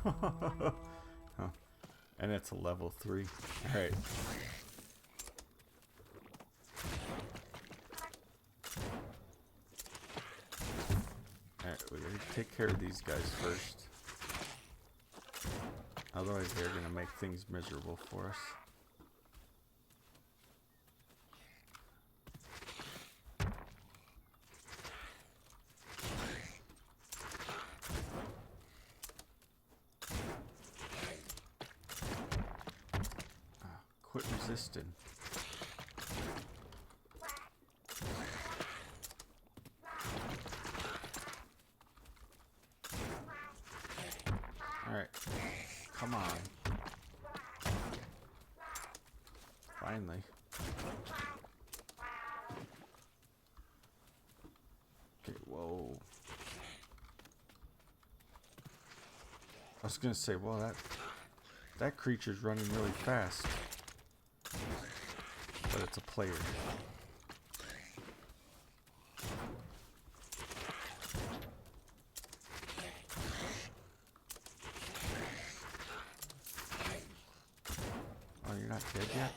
Oh. And it's a level 3. Alright. Alright, we gotta take care of these guys first. Otherwise they're gonna make things miserable for us. Quit resisting. Alright. Come on. Finally. Okay, whoa. I was gonna say, well, that creature's running really fast. but it's a player. Oh, you're not dead yet?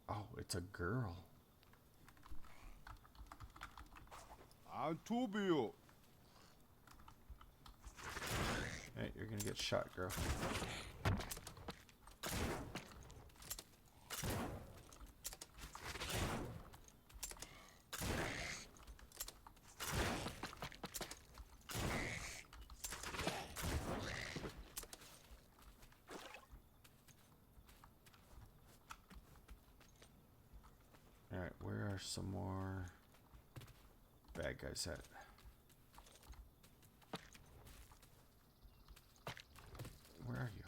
Oh, it's a girl. Antubio. Hey, you're gonna get shot, girl. Alright, where are some more bad guys at? Where are you?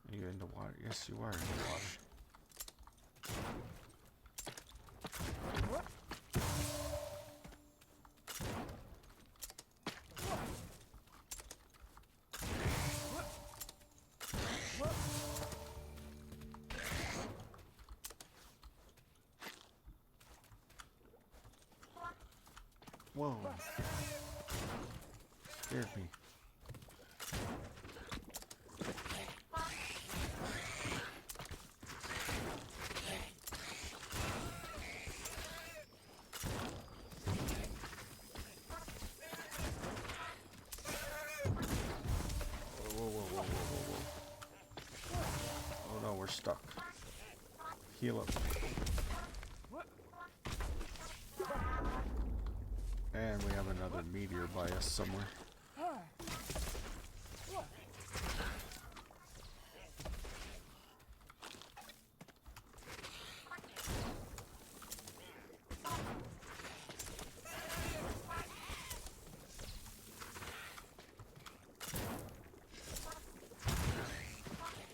Are you in the water? Yes, you are in the water. Whoa. Scared me. Whoa. Oh no, we're stuck. Heal up. And we have another meteor by us somewhere.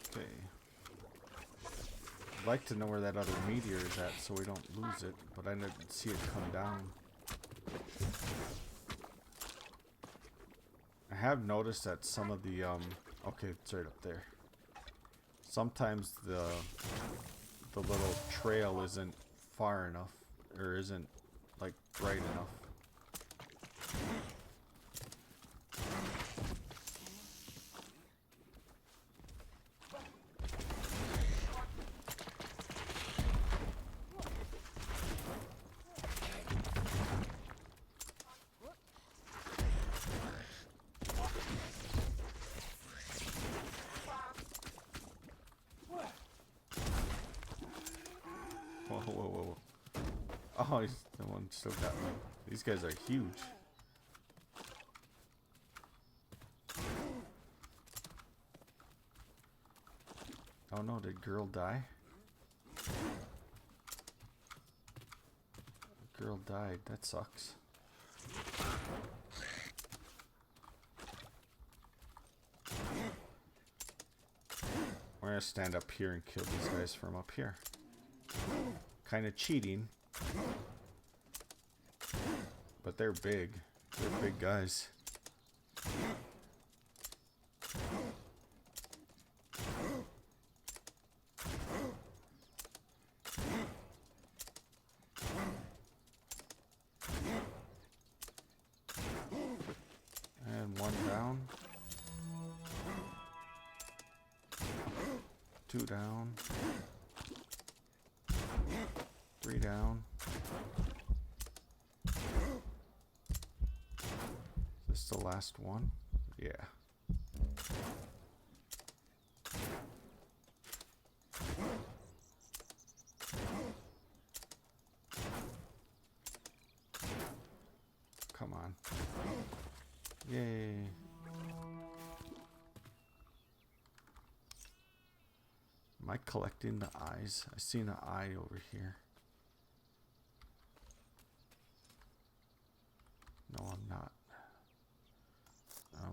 Okay. I'd like to know where that other meteor is at so we don't lose it, but I didn't see it come down. I have noticed that some of the okay, it's right up there. Sometimes the little trail isn't far enough, or isn't like bright enough. Whoa. Oh, the one still got me. These guys are huge. Oh no, did girl die? Girl died. That sucks. We're gonna stand up here and kill these guys from up here. Kind of cheating. But they're big. They're big guys. And one down. Two down. Three down. Is this the last one? Yeah. Come on. Yay. Am I collecting the eyes? I seen an eye over here. No, I'm not.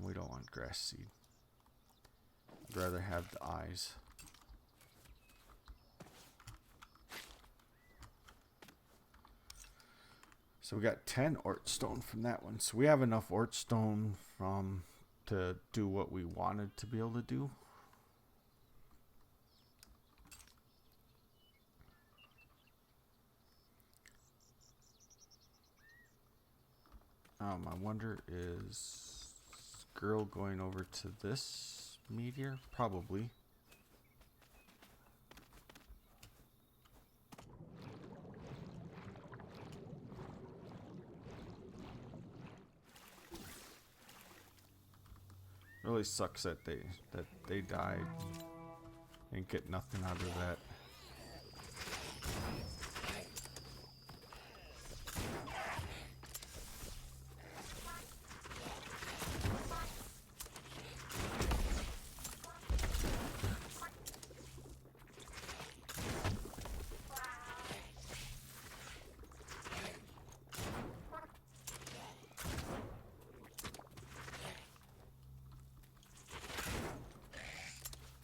We don't want grass seed. I'd rather have the eyes. So we got 10 Oort stone from that one. So we have enough Oort stone to do what we wanted to be able to do. I wonder, is girl going over to this meteor? Probably. Really sucks that they died and get nothing out of that.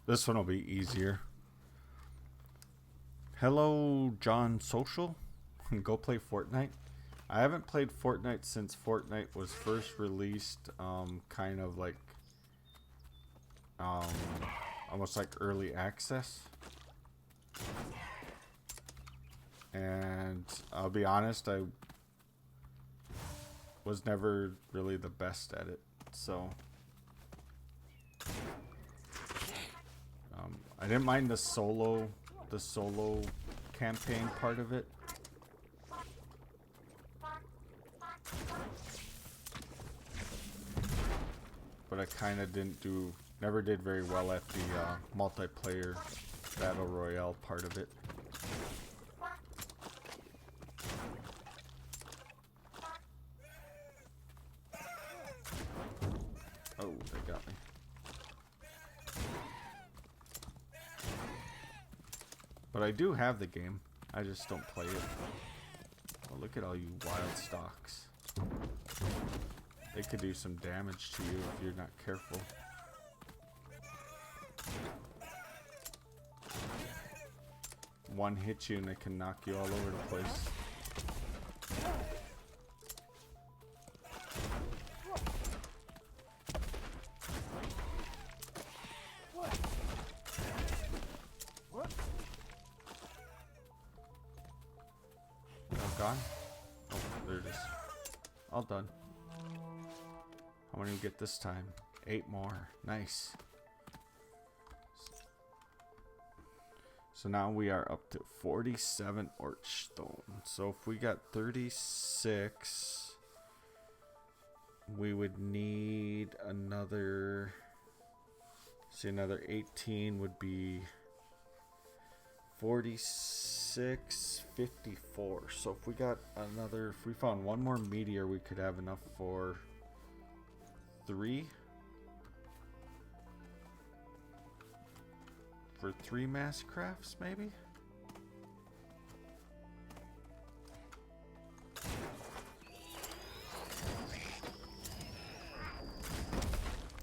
This one will be easier. Hello, John Social. Go play Fortnite. I haven't played Fortnite since Fortnite was first released. Kind of like, almost like early access. And I'll be honest, I was never really the best at it. So I didn't mind the solo campaign part of it. But I kind of never did very well at the multiplayer battle royale part of it. Oh, they got me. But I do have the game. I just don't play it. Oh, look at all you wild stalks. They could do some damage to you if you're not careful. One hits you and they can knock you all over the place. Gone? Oh, there it is. All done. How many do we get this time? 8 more. Nice. So now we are up to 47 Oort stone. So if we got 36, we would need another. See, another 18 would be 46, 54. So if we got another, if we found one more meteor, we could have enough for 3. For 3 mass crafts, maybe?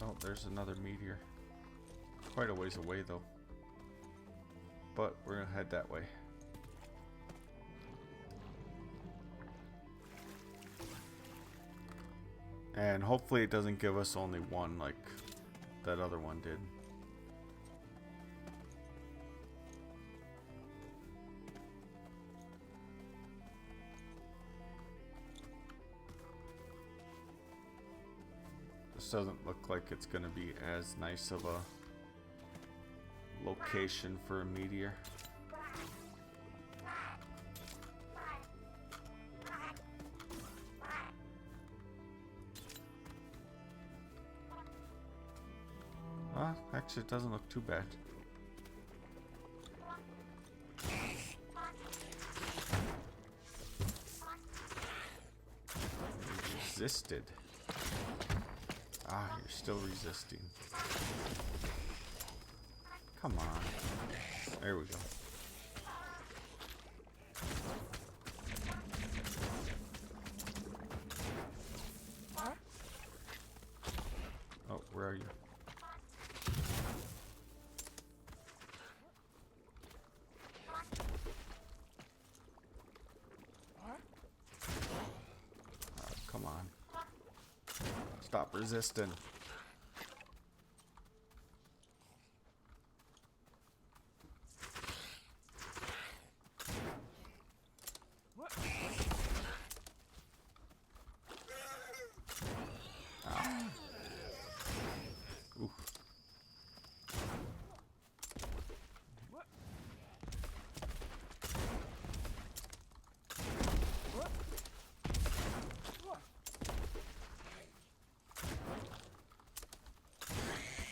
Oh, there's another meteor. Quite a ways away, though. But we're gonna head that way. And hopefully it doesn't give us only one like that other one did. This doesn't look like it's gonna be as nice of a location for a meteor. Well, actually it doesn't look too bad. Resisted. Ah, you're still resisting. Come on. There we go. Oh, where are you? Oh, come on. Stop resisting.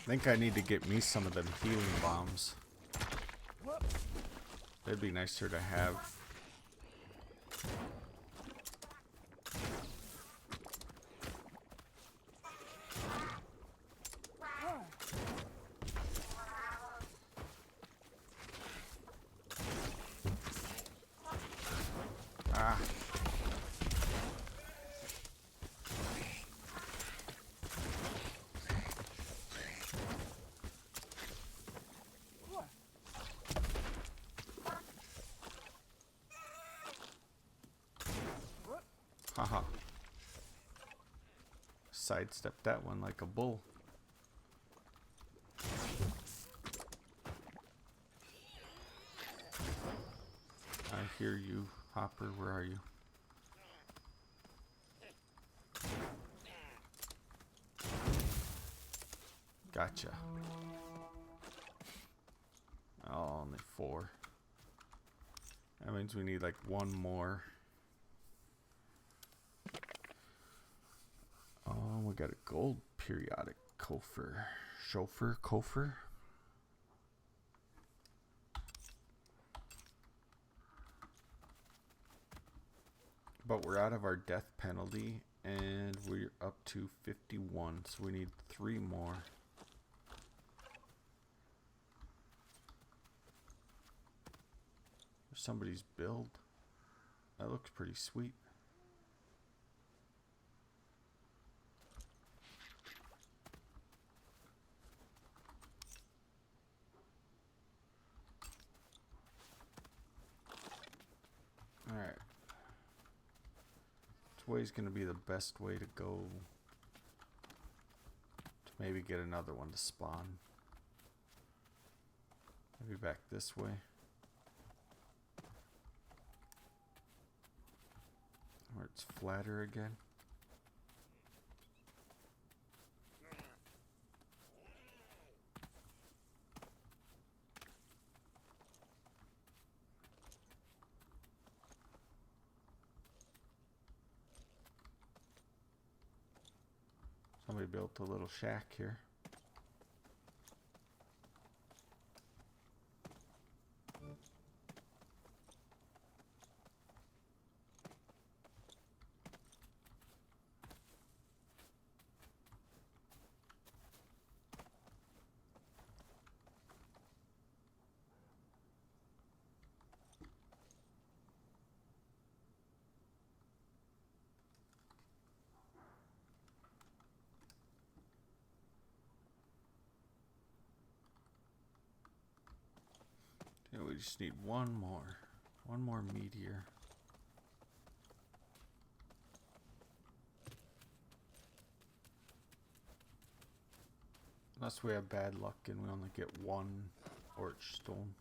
I think I need to get me some of them healing bombs. That'd be nicer to have. Ah. Haha. Sidestep that one like a bull. I hear you, Hopper. Where are you? Gotcha. Oh, only 4. That means we need like 1 more. Oh, we got a gold periodic Kofer. But we're out of our death penalty, and we're up to 51, so we need 3 more. There's somebody's build. That looks pretty sweet. Alright. Which way is going to be the best way to go to maybe get another one to spawn? Maybe back this way. Where it's flatter again. Somebody built a little shack here. Yeah, we just need one more meteor. Unless we have bad luck and we only get 1 Oort stone.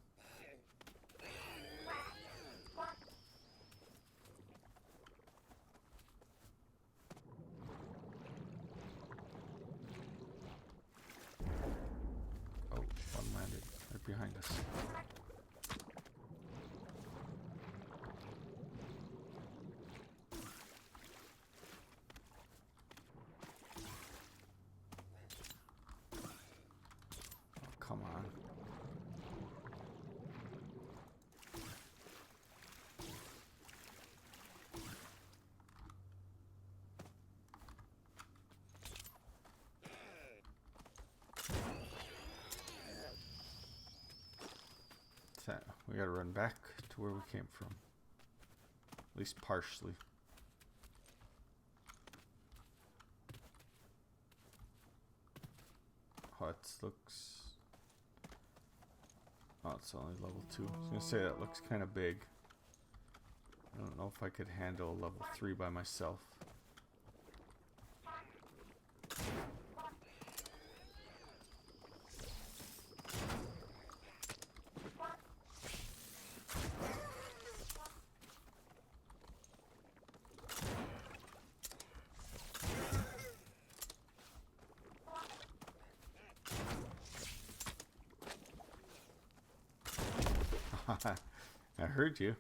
Oh, one landed right behind us. Come on. So we gotta run back to where we came from. At least partially. Oh, it looks... Oh, it's only level 2. I was gonna say that looks kind of big. I don't know if I could handle a level 3 by myself. I heard you.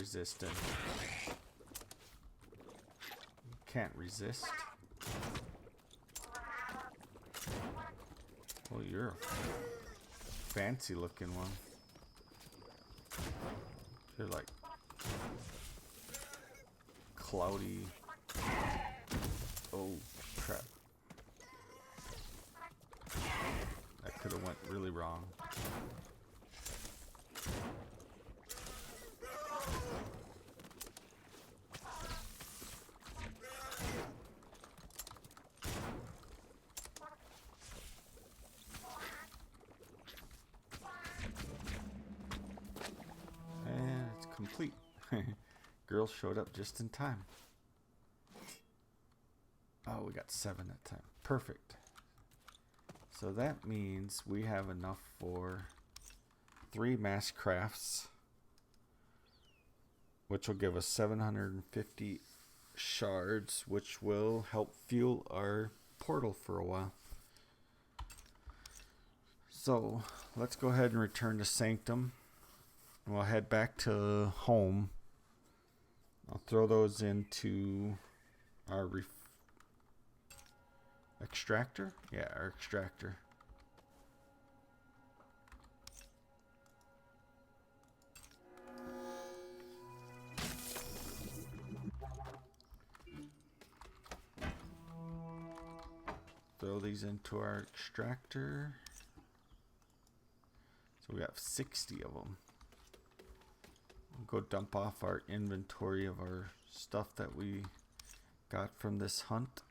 resistant. Can't resist. Well, you're a fancy looking one. You're like cloudy. Oh crap. That could have went really wrong. And it's complete. Girl showed up just in time. Oh, we got 7 that time. Perfect. So that means we have enough for 3 mass crafts, which will give us 750 shards, which will help fuel our portal for a while. So let's go ahead and return to Sanctum. We'll head back to home. I'll throw those into our extractor? Yeah, our extractor. Throw these into our extractor. So we have 60 of them. We'll go dump off our inventory of our stuff that we got from this hunt.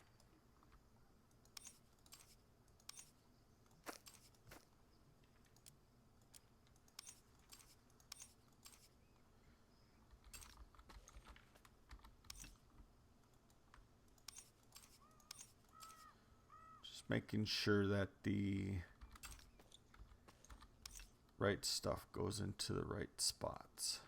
Just making sure that the right stuff goes into the right spots.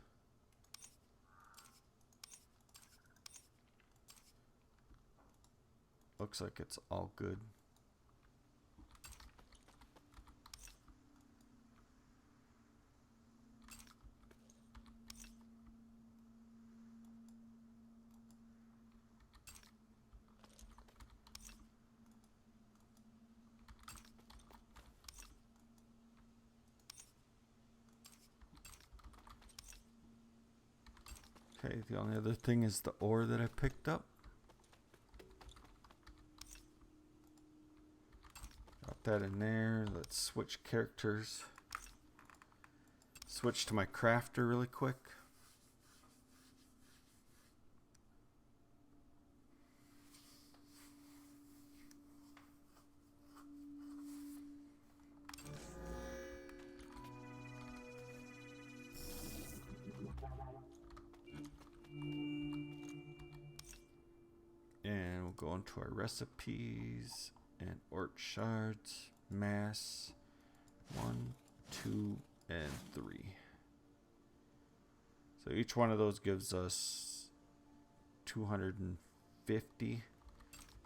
Looks like it's all good. Okay, the only other thing is the ore that I picked up. Got that in there. Let's switch characters. Switch to my crafter really quick. And we'll go into our recipes and Oort shards, mass, 1, 2, and 3. So each one of those gives us 250.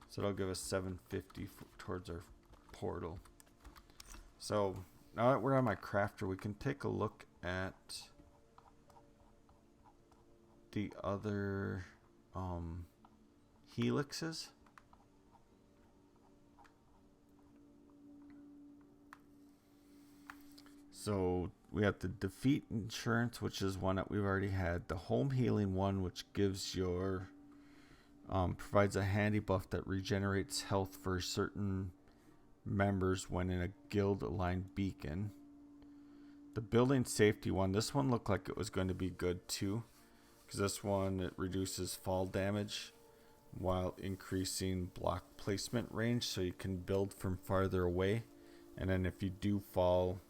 So that'll give us 750 towards our portal. So now that we're on my crafter, we can take a look at the other helixes. So we have the defeat insurance, which is one that we've already had. The home healing one, which gives your provides a handy buff that regenerates health for certain members when in a guild aligned beacon. The building safety one, this one looked like it was going to be good too, because this one, it reduces fall damage while increasing block placement range, so you can build from farther away, and then if you do fall,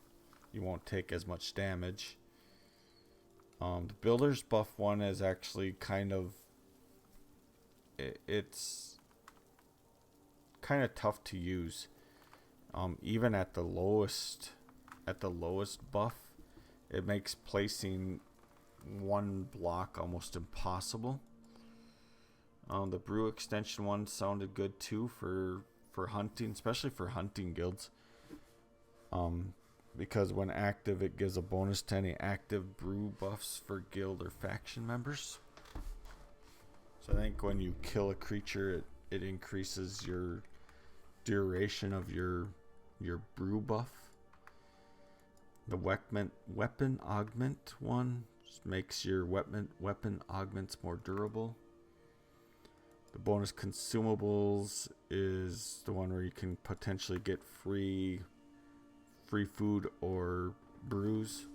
you won't take as much damage. The builder's buff one is actually kind of, it's kind of tough to use. Even at the lowest buff, it makes placing one block almost impossible. The brew extension one sounded good too for hunting, especially for hunting guilds. because when active it gives a bonus to any active brew buffs for guild or faction members. So I think when you kill a creature, it increases your duration of your brew buff. The weapon augment one just makes your weapon augments more durable. The bonus consumables is the one where you can potentially get free food or brews.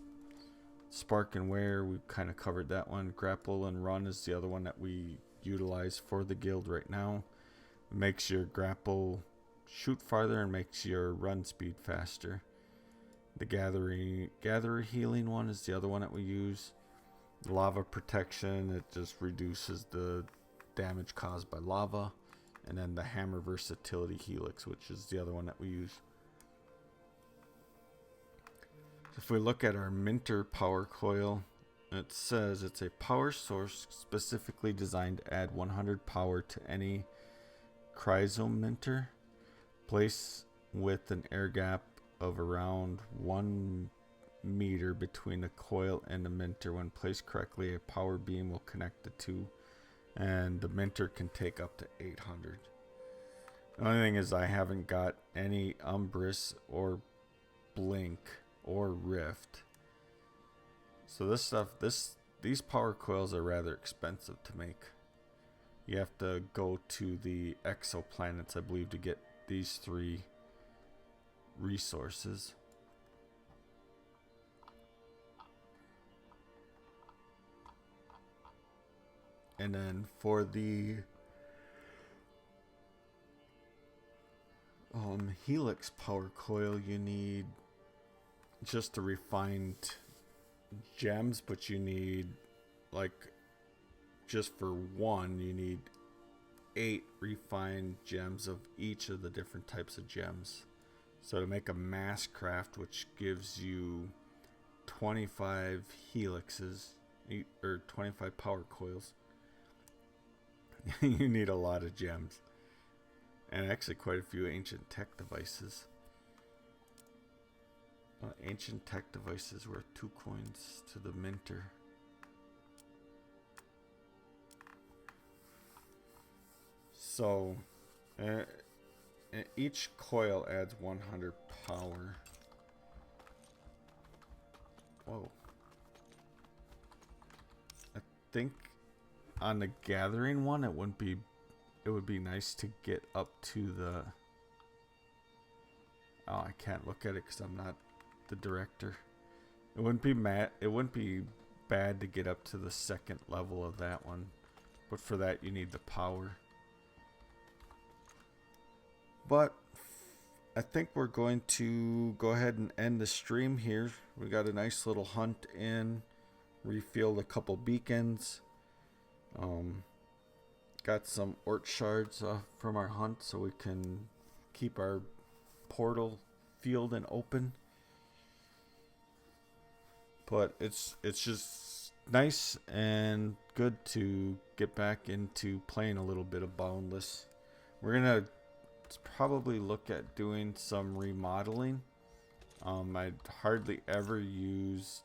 Spark and wear, we kind of covered that one. Grapple and run is the other one that we utilize for the guild right now. It makes your grapple shoot farther and makes your run speed faster. The gatherer healing one is the other one that we use. Lava protection, it just reduces the damage caused by lava. And then the hammer versatility helix, which is the other one that we use. If we look at our Minter power coil, it says it's a power source specifically designed to add 100 power to any chrysome minter. Place with an air gap of around 1 meter between the coil and the minter. When placed correctly, a power beam will connect the two, and the minter can take up to 800. The only thing is I haven't got any Umbrus or Blink or Rift. So these power coils are rather expensive to make. You have to go to the exoplanets, I believe, to get these 3 resources. And then for the helix power coil, you need just the refined gems, but you need, like, just for one, you need 8 refined gems of each of the different types of gems. So to make a mass craft, which gives you 25 helixes, or 25 power coils, you need a lot of gems. And actually quite a few ancient tech devices. Ancient tech devices worth 2 coins to the minter. So each coil adds 100 power. Whoa. I think on the gathering one, it would be nice to get up to the... Oh, I can't look at it because I'm not the director. It wouldn't be bad to get up to the 2nd level of that one, but for that you need the power. But I think we're going to go ahead and end the stream here. We got a nice little hunt in, refilled a couple beacons, got some Oort shards from our hunt so we can keep our portal field and open. But it's just nice and good to get back into playing a little bit of Boundless. We're gonna probably look at doing some remodeling. I'd hardly ever used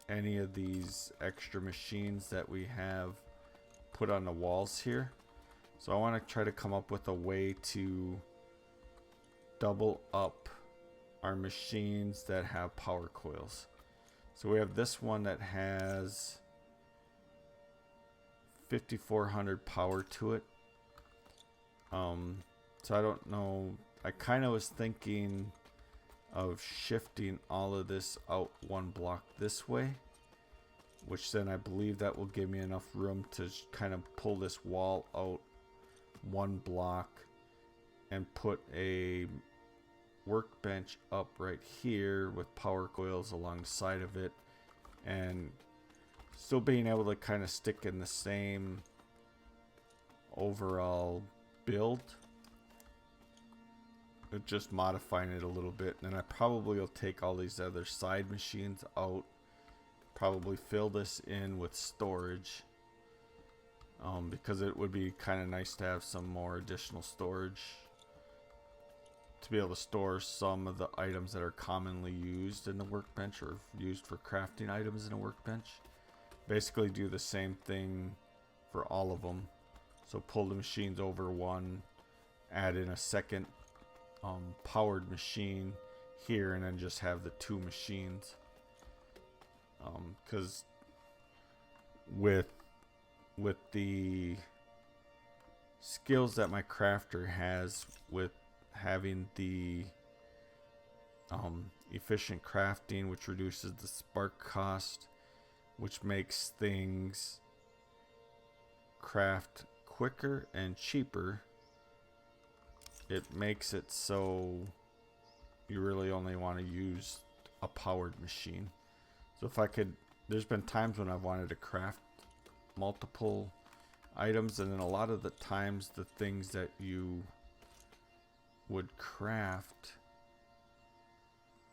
any of these extra machines that we have put on the walls here, so I want to try to come up with a way to double up our machines that have power coils. So we have this one that has 5,400 power to it. So I don't know. I kind of was thinking of shifting all of this out 1 block this way, which then I believe that will give me enough room to kind of pull this wall out 1 block and put a workbench up right here with power coils alongside of it, and still being able to kind of stick in the same overall build, just modifying it a little bit. And then I probably will take all these other side machines out, probably fill this in with storage, because it would be kind of nice to have some more additional storage to be able to store some of the items that are commonly used in the workbench or used for crafting items in a workbench. Basically do the same thing for all of them. So pull the machines over one, add in a second powered machine here, and then just have the two machines. Because with the skills that my crafter has with having the efficient crafting, which reduces the spark cost, which makes things craft quicker and cheaper, it makes it so you really only want to use a powered machine. So if I could, there's been times when I've wanted to craft multiple items, and then a lot of the times the things that you would craft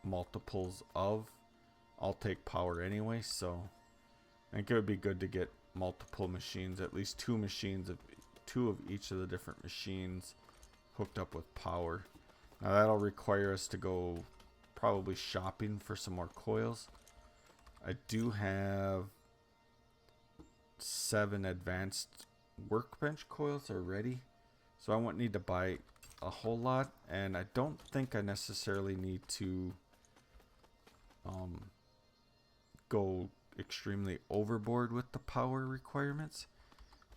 multiples of, I'll take power anyway. So I think it would be good to get multiple machines, at least two machines of two of each of the different machines hooked up with power. Now that'll require us to go probably shopping for some more coils. I do have 7 advanced workbench coils already, so I won't need to buy a whole lot, and I don't think I necessarily need to go extremely overboard with the power requirements.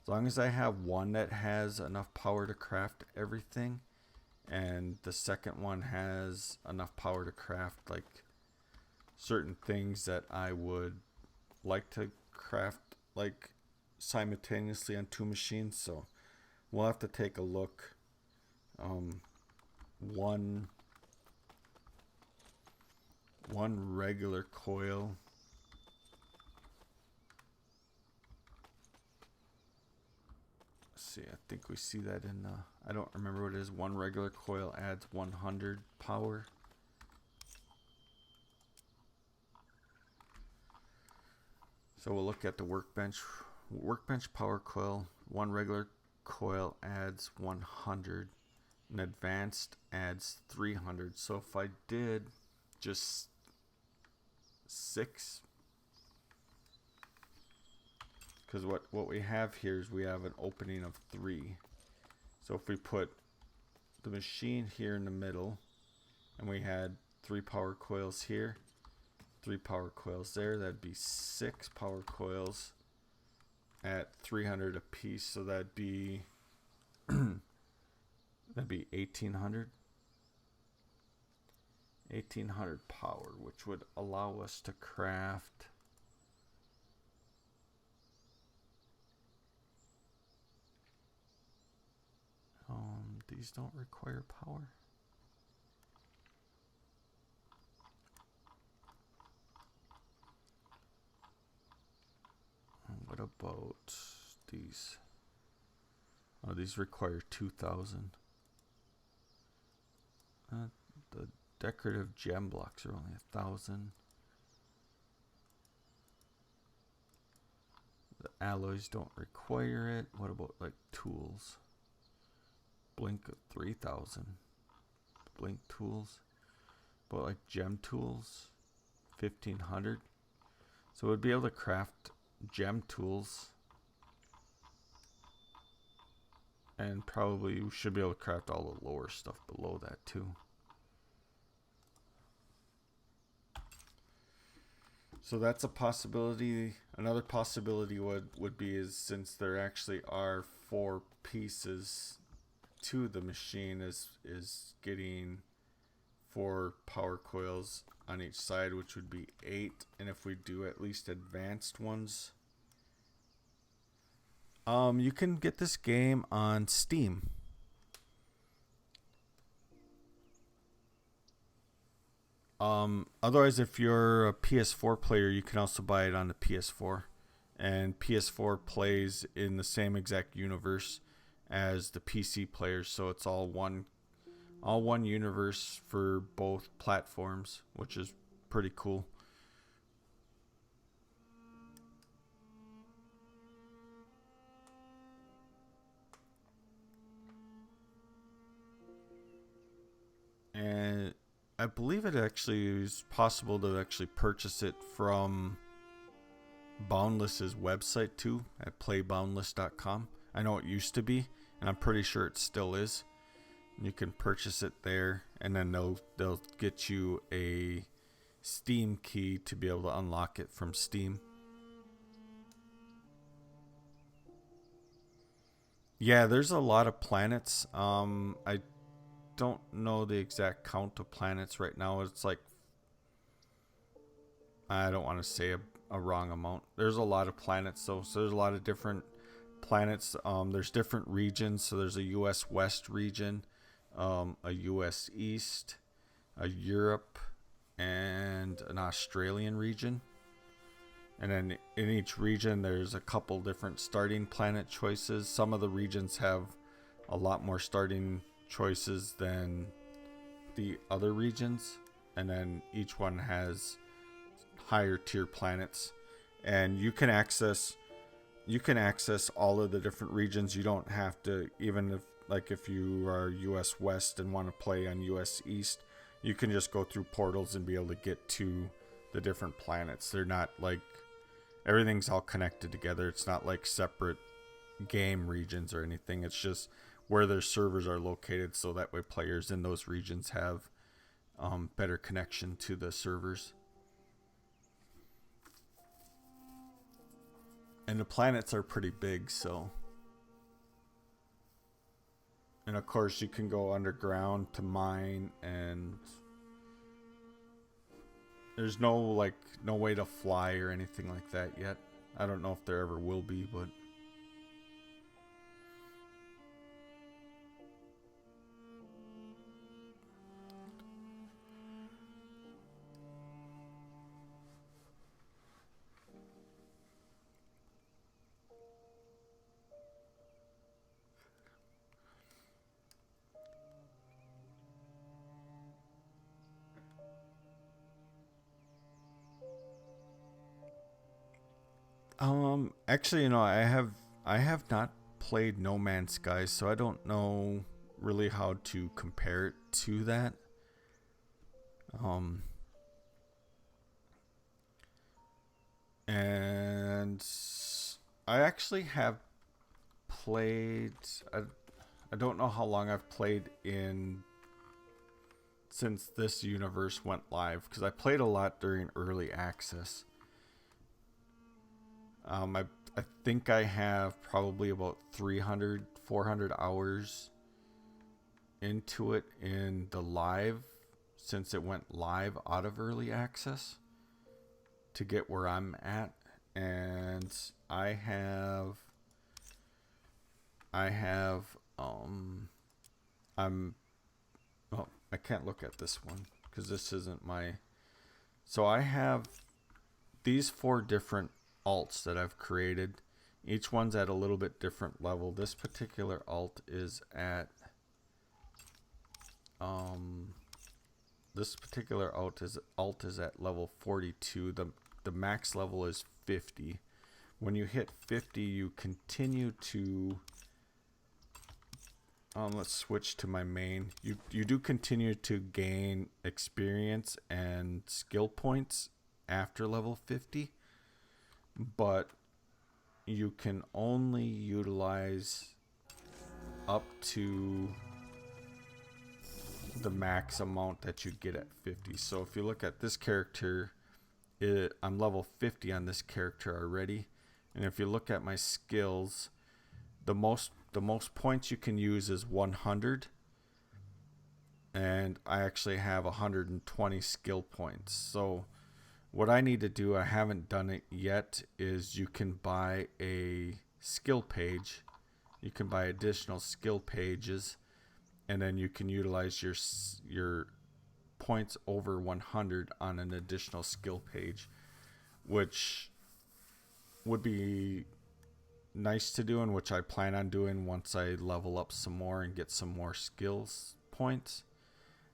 As long as I have one that has enough power to craft everything, and the second one has enough power to craft like certain things that I would like to craft like simultaneously on 2 machines. So we'll have to take a look. One regular coil. Let's see, I think we see that in I don't remember what it is. One regular coil adds 100 power. So we'll look at the workbench power coil. One regular coil adds 100. An advanced adds 300. So if I did just 6, because what we have here is we have an opening of 3. So if we put the machine here in the middle, and we had 3 power coils here, 3 power coils there, that'd be 6 power coils at 300 a piece. So that'd be that'd be 1800 power, which would allow us to craft these don't require power. What about these? Oh, these require 2000. The decorative gem blocks are only 1000. The alloys don't require it. What about like tools? Blink of 3000. Blink tools. But like gem tools, 1500. So we'd be able to craft gem tools, and probably we should be able to craft all the lower stuff below that too. So that's a possibility. Another possibility would be is, since there actually are 4 pieces to the machine, is getting 4 power coils on each side, which would be 8. And if we do at least advanced ones, you can get this game on Steam. Otherwise, if you're a PS4 player, you can also buy it on the PS4. And PS4 plays in the same exact universe as the PC players, so it's all one universe for both platforms, which is pretty cool. I believe it actually is possible to actually purchase it from Boundless's website too, at playboundless.com. I know it used to be, and I'm pretty sure it still is. You can purchase it there, and then they'll get you a Steam key to be able to unlock it from Steam. Yeah, there's a lot of planets. I don't know the exact count of planets right now. It's like, I don't want to say a wrong amount. There's a lot of planets though, so there's a lot of different planets. There's different regions. So there's a US West region, a US East, a Europe, and an Australian region. And then in each region there's a couple different starting planet choices. Some of the regions have a lot more starting choices than the other regions, and then each one has higher tier planets, and you can access all of the different regions. You don't have to, even if you are US West and want to play on US East, you can just go through portals and be able to get to the different planets. They're not like, everything's all connected together. It's not like separate game regions or anything. It's just where their servers are located, so that way players in those regions have better connection to the servers. And the planets are pretty big, so. And of course you can go underground to mine, and there's no way to fly or anything like that yet. I don't know if there ever will be, but actually, I have not played No Man's Sky, so I don't know really how to compare it to that. And I actually have played, I don't know how long I've played in since this universe went live, because I played a lot during early access. I think I have probably about 300, 400 hours into it in the live, since it went live out of early access to get where I'm at. And I can't look at this one because this isn't my, so I have these 4 different alts that I've created. Each one's at a little bit different level. This particular alt is at level 42. The max level is 50. When you hit 50, you continue to let's switch to my main. You do continue to gain experience and skill points after level 50, but you can only utilize up to the max amount that you get at 50. So if you look at this character, I'm level 50 on this character already, and if you look at my skills, the most points you can use is 100, and I actually have 120 skill points. So what I need to do, I haven't done it yet, is you can buy a skill page. You can buy additional skill pages, and then you can utilize your points over 100 on an additional skill page, which would be nice to do, and which I plan on doing once I level up some more and get some more skills points,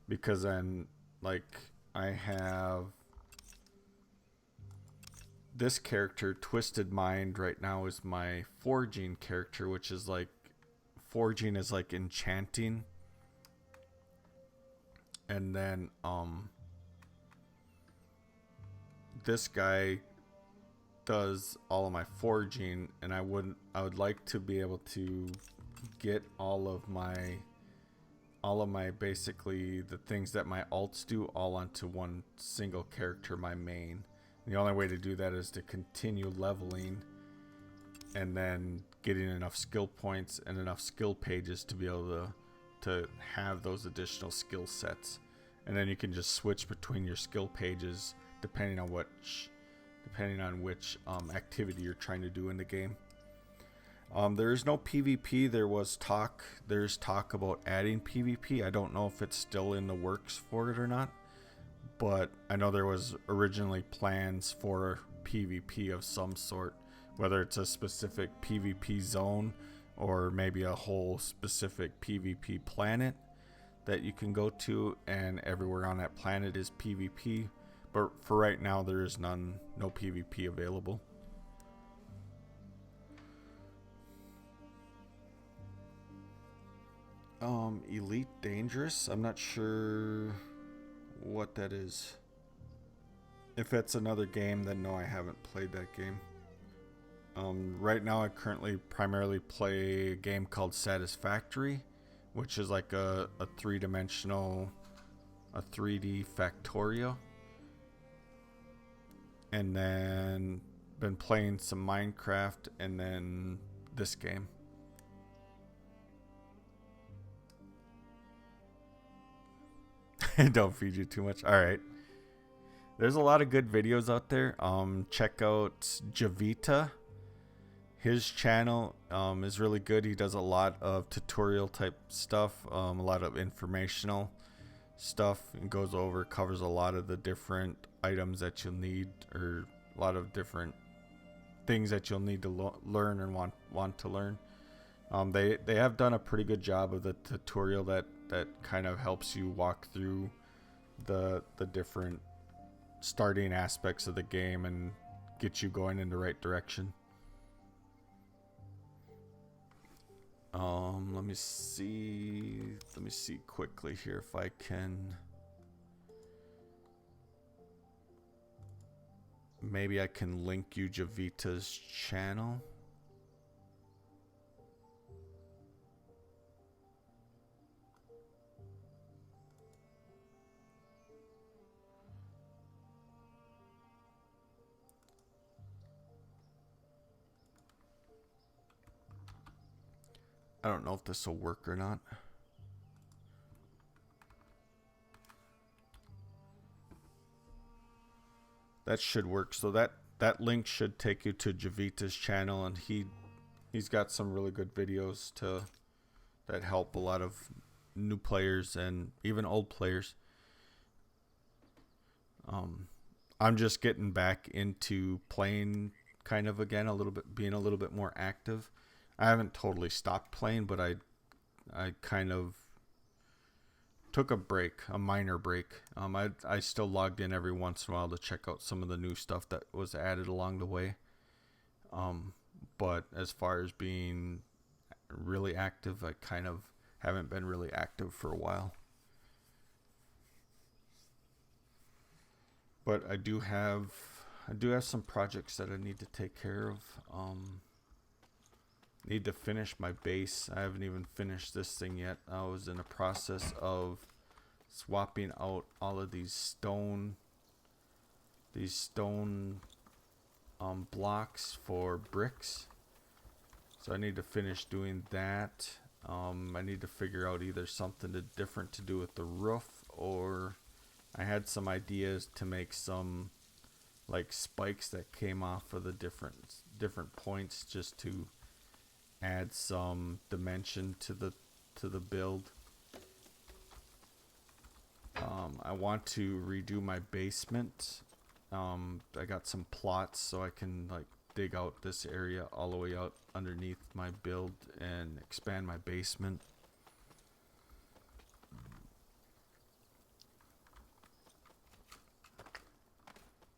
because then I have this character, Twisted Mind, right now is my forging character, which is forging is like enchanting. And then this guy does all of my foraging, and I would like to be able to get all of my basically the things that my alts do all onto one single character, my main. And the only way to do that is to continue leveling and then getting enough skill points and enough skill pages to be able to have those additional skill sets. And then you can just switch between your skill pages depending on which activity you're trying to do in the game. There is no PvP. There's talk about adding PvP. I don't know if it's still in the works for it or not, but I know there was originally plans for PvP of some sort, whether it's a specific PvP zone or maybe a whole specific PvP planet that you can go to, and everywhere on that planet is PvP. But for right now, there is no PvP available. Elite Dangerous. I'm not sure what that is. If it's another game, then no, I haven't played that game. Right now, I currently primarily play a game called Satisfactory, which is like a 3D Factorio. And then been playing some Minecraft, and then this game. Don't feed you too much. All right. There's a lot of good videos out there. Check out Javita. His channel is really good. He does a lot of tutorial type stuff, a lot of informational stuff, and covers a lot of the different items that you'll need, or a lot of different things that you'll need to learn and want to learn. They have done a pretty good job of the tutorial that kind of helps you walk through the different starting aspects of the game and get you going in the right direction. Let me see quickly here if I can. Maybe I can link you Javita's channel. I don't know if this will work or not. That should work. So that link should take you to Javita's channel, and he's got some really good videos that help a lot of new players and even old players. I'm just getting back into playing kind of again, being a little bit more active. I haven't totally stopped playing, but I kind of took a minor break. I still logged in every once in a while to check out some of the new stuff that was added along the way. But as far as being really active, I kind of haven't been really active for a while. But I do have some projects that I need to take care of. Need to finish my base. I haven't even finished this thing yet. I was in the process of swapping out all of these stone blocks for bricks. So I need to finish doing that. I need to figure out either something different to do with the roof, or I had some ideas to make some like spikes that came off of the different points, just to add some dimension to the build. I want to redo my basement. I got some plots so I can like dig out this area all the way out underneath my build and expand my basement.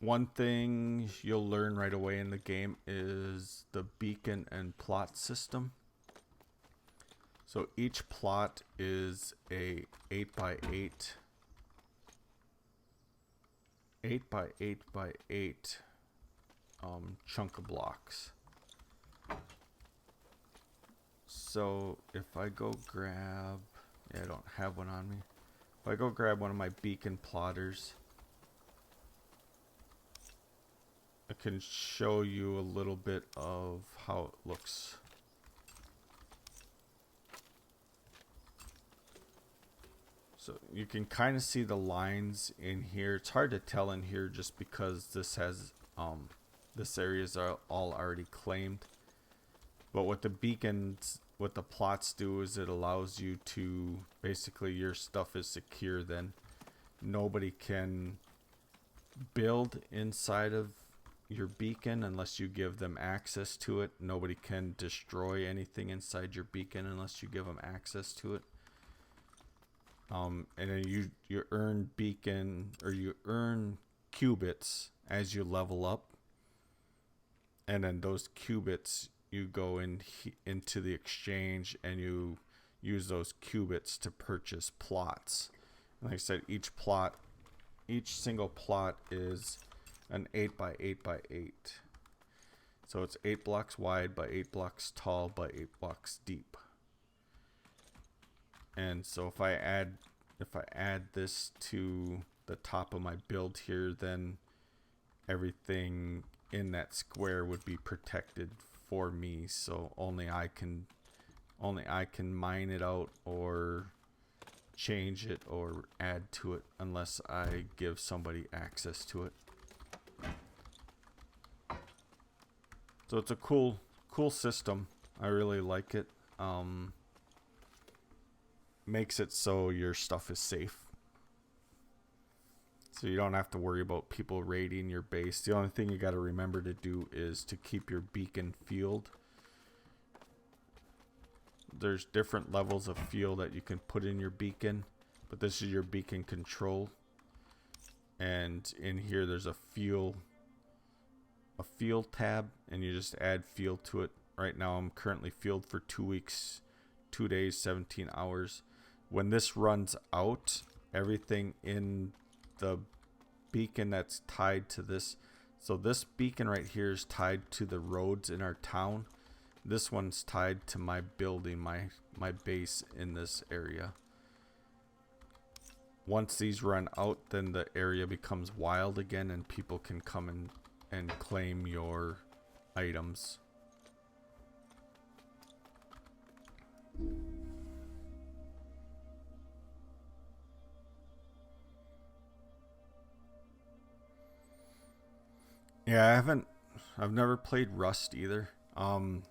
One thing you'll learn right away in the game is the beacon and plot system. So each plot is a 8x8 8 by 8 by 8 chunk of blocks. So if I go grab, yeah, I don't have one on me. If I go grab one of my beacon plotters, I can show you a little bit of how it looks. So you can kind of see the lines in here. It's hard to tell in here just because this has this area is all already claimed. But what the beacons, what the plots do is it allows you to, basically your stuff is secure then. Nobody can build inside of your beacon unless you give them access to it. Nobody can destroy anything inside your beacon unless you give them access to it. And then you earn beacon, or you earn qubits as you level up, and then those qubits you go into the exchange and you use those qubits to purchase plots. Like I said, each single plot is an 8 by 8 by 8, so it's 8 blocks wide by 8 blocks tall by 8 blocks deep. And so if I add this to the top of my build here, then everything in that square would be protected for me. So only I can mine it out or change it or add to it unless I give somebody access to it. So it's a cool system. I really like it. Makes it so your stuff is safe, so you don't have to worry about people raiding your base. The only thing you got to remember to do is to keep your beacon fueled. There's different levels of fuel that you can put in your beacon, but this is your beacon control, and in here there's a fuel tab, and you just add fuel to it. Right now I'm currently fueled for 2 weeks, 2 days, 17 hours. When this runs out, everything in the beacon that's tied to this, so this beacon right here is tied to the roads in our town. This one's tied to my building, my base in this area. Once these run out, then the area becomes wild again and people can come and claim your items. Yeah, I've never played Rust either. I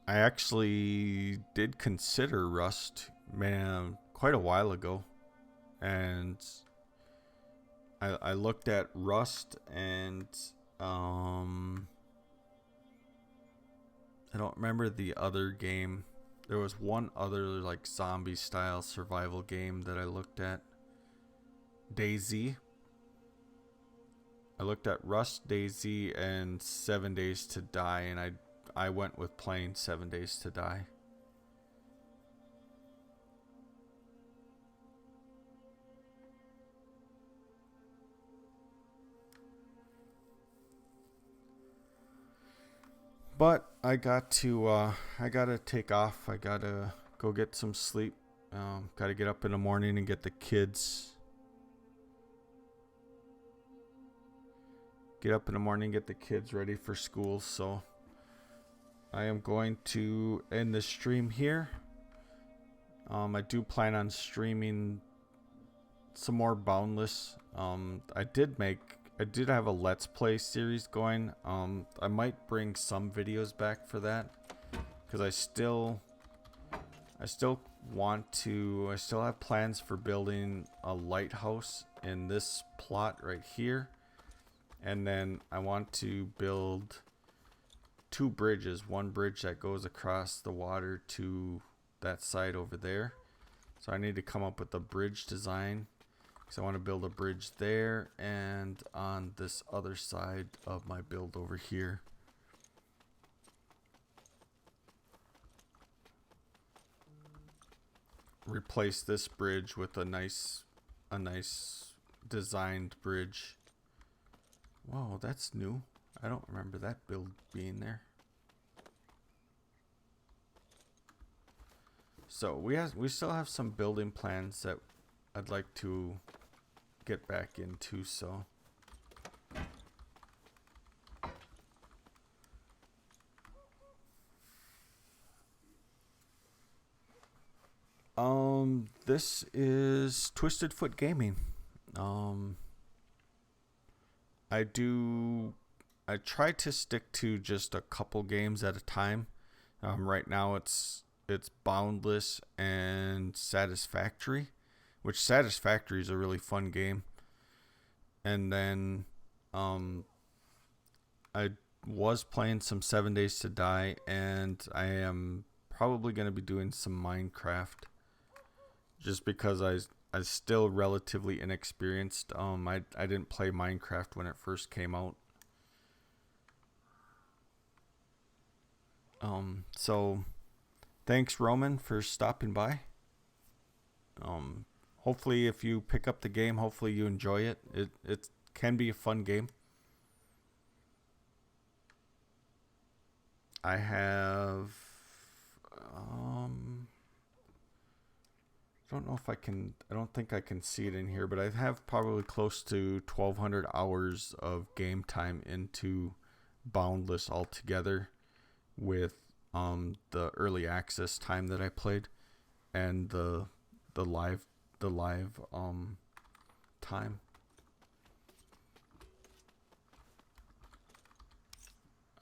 actually did consider Rust, man, quite a while ago. And I looked at Rust and I don't remember the other game. There was one other like zombie style survival game that I looked at. DayZ. I looked at Rust, DayZ, and 7 Days to Die, and I went with playing 7 Days to Die. But I gotta take off. I gotta go get some sleep. Gotta get up in the morning and get the kids. Get the kids ready for school. So I am going to end the stream here. I do plan on streaming some more Boundless. I did have a Let's Play series going. I might bring some videos back for that, because I still have plans for building a lighthouse in this plot right here. And then I want to build 2 bridges. One bridge that goes across the water to that side over there. So I need to come up with a bridge design, because I want to build a bridge there and on this other side of my build over here. Replace this bridge with a nice designed bridge. Whoa, that's new. I don't remember that build being there. So we still have some building plans that I'd like to get back into, so this is Twisted Foot Gaming. I try to stick to just a couple games at a time. Right now it's Boundless and Satisfactory, which Satisfactory is a really fun game. And then I was playing some 7 Days to Die, and I am probably going to be doing some Minecraft just because I'm still relatively inexperienced. I didn't play Minecraft when it first came out. So thanks, Roman, for stopping by. Hopefully if you pick up the game, hopefully you enjoy it. It can be a fun game. I have I don't think I can see it in here, but I have probably close to 1,200 hours of game time into Boundless altogether, with the early access time that I played and the live time.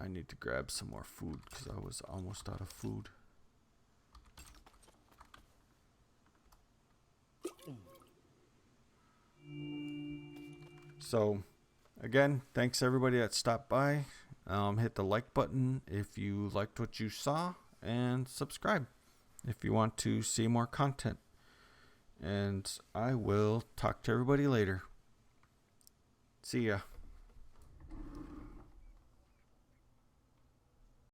I need to grab some more food because I was almost out of food. So, again, thanks everybody that stopped by. Hit the like button if you liked what you saw, and subscribe if you want to see more content. And I will talk to everybody later. See ya.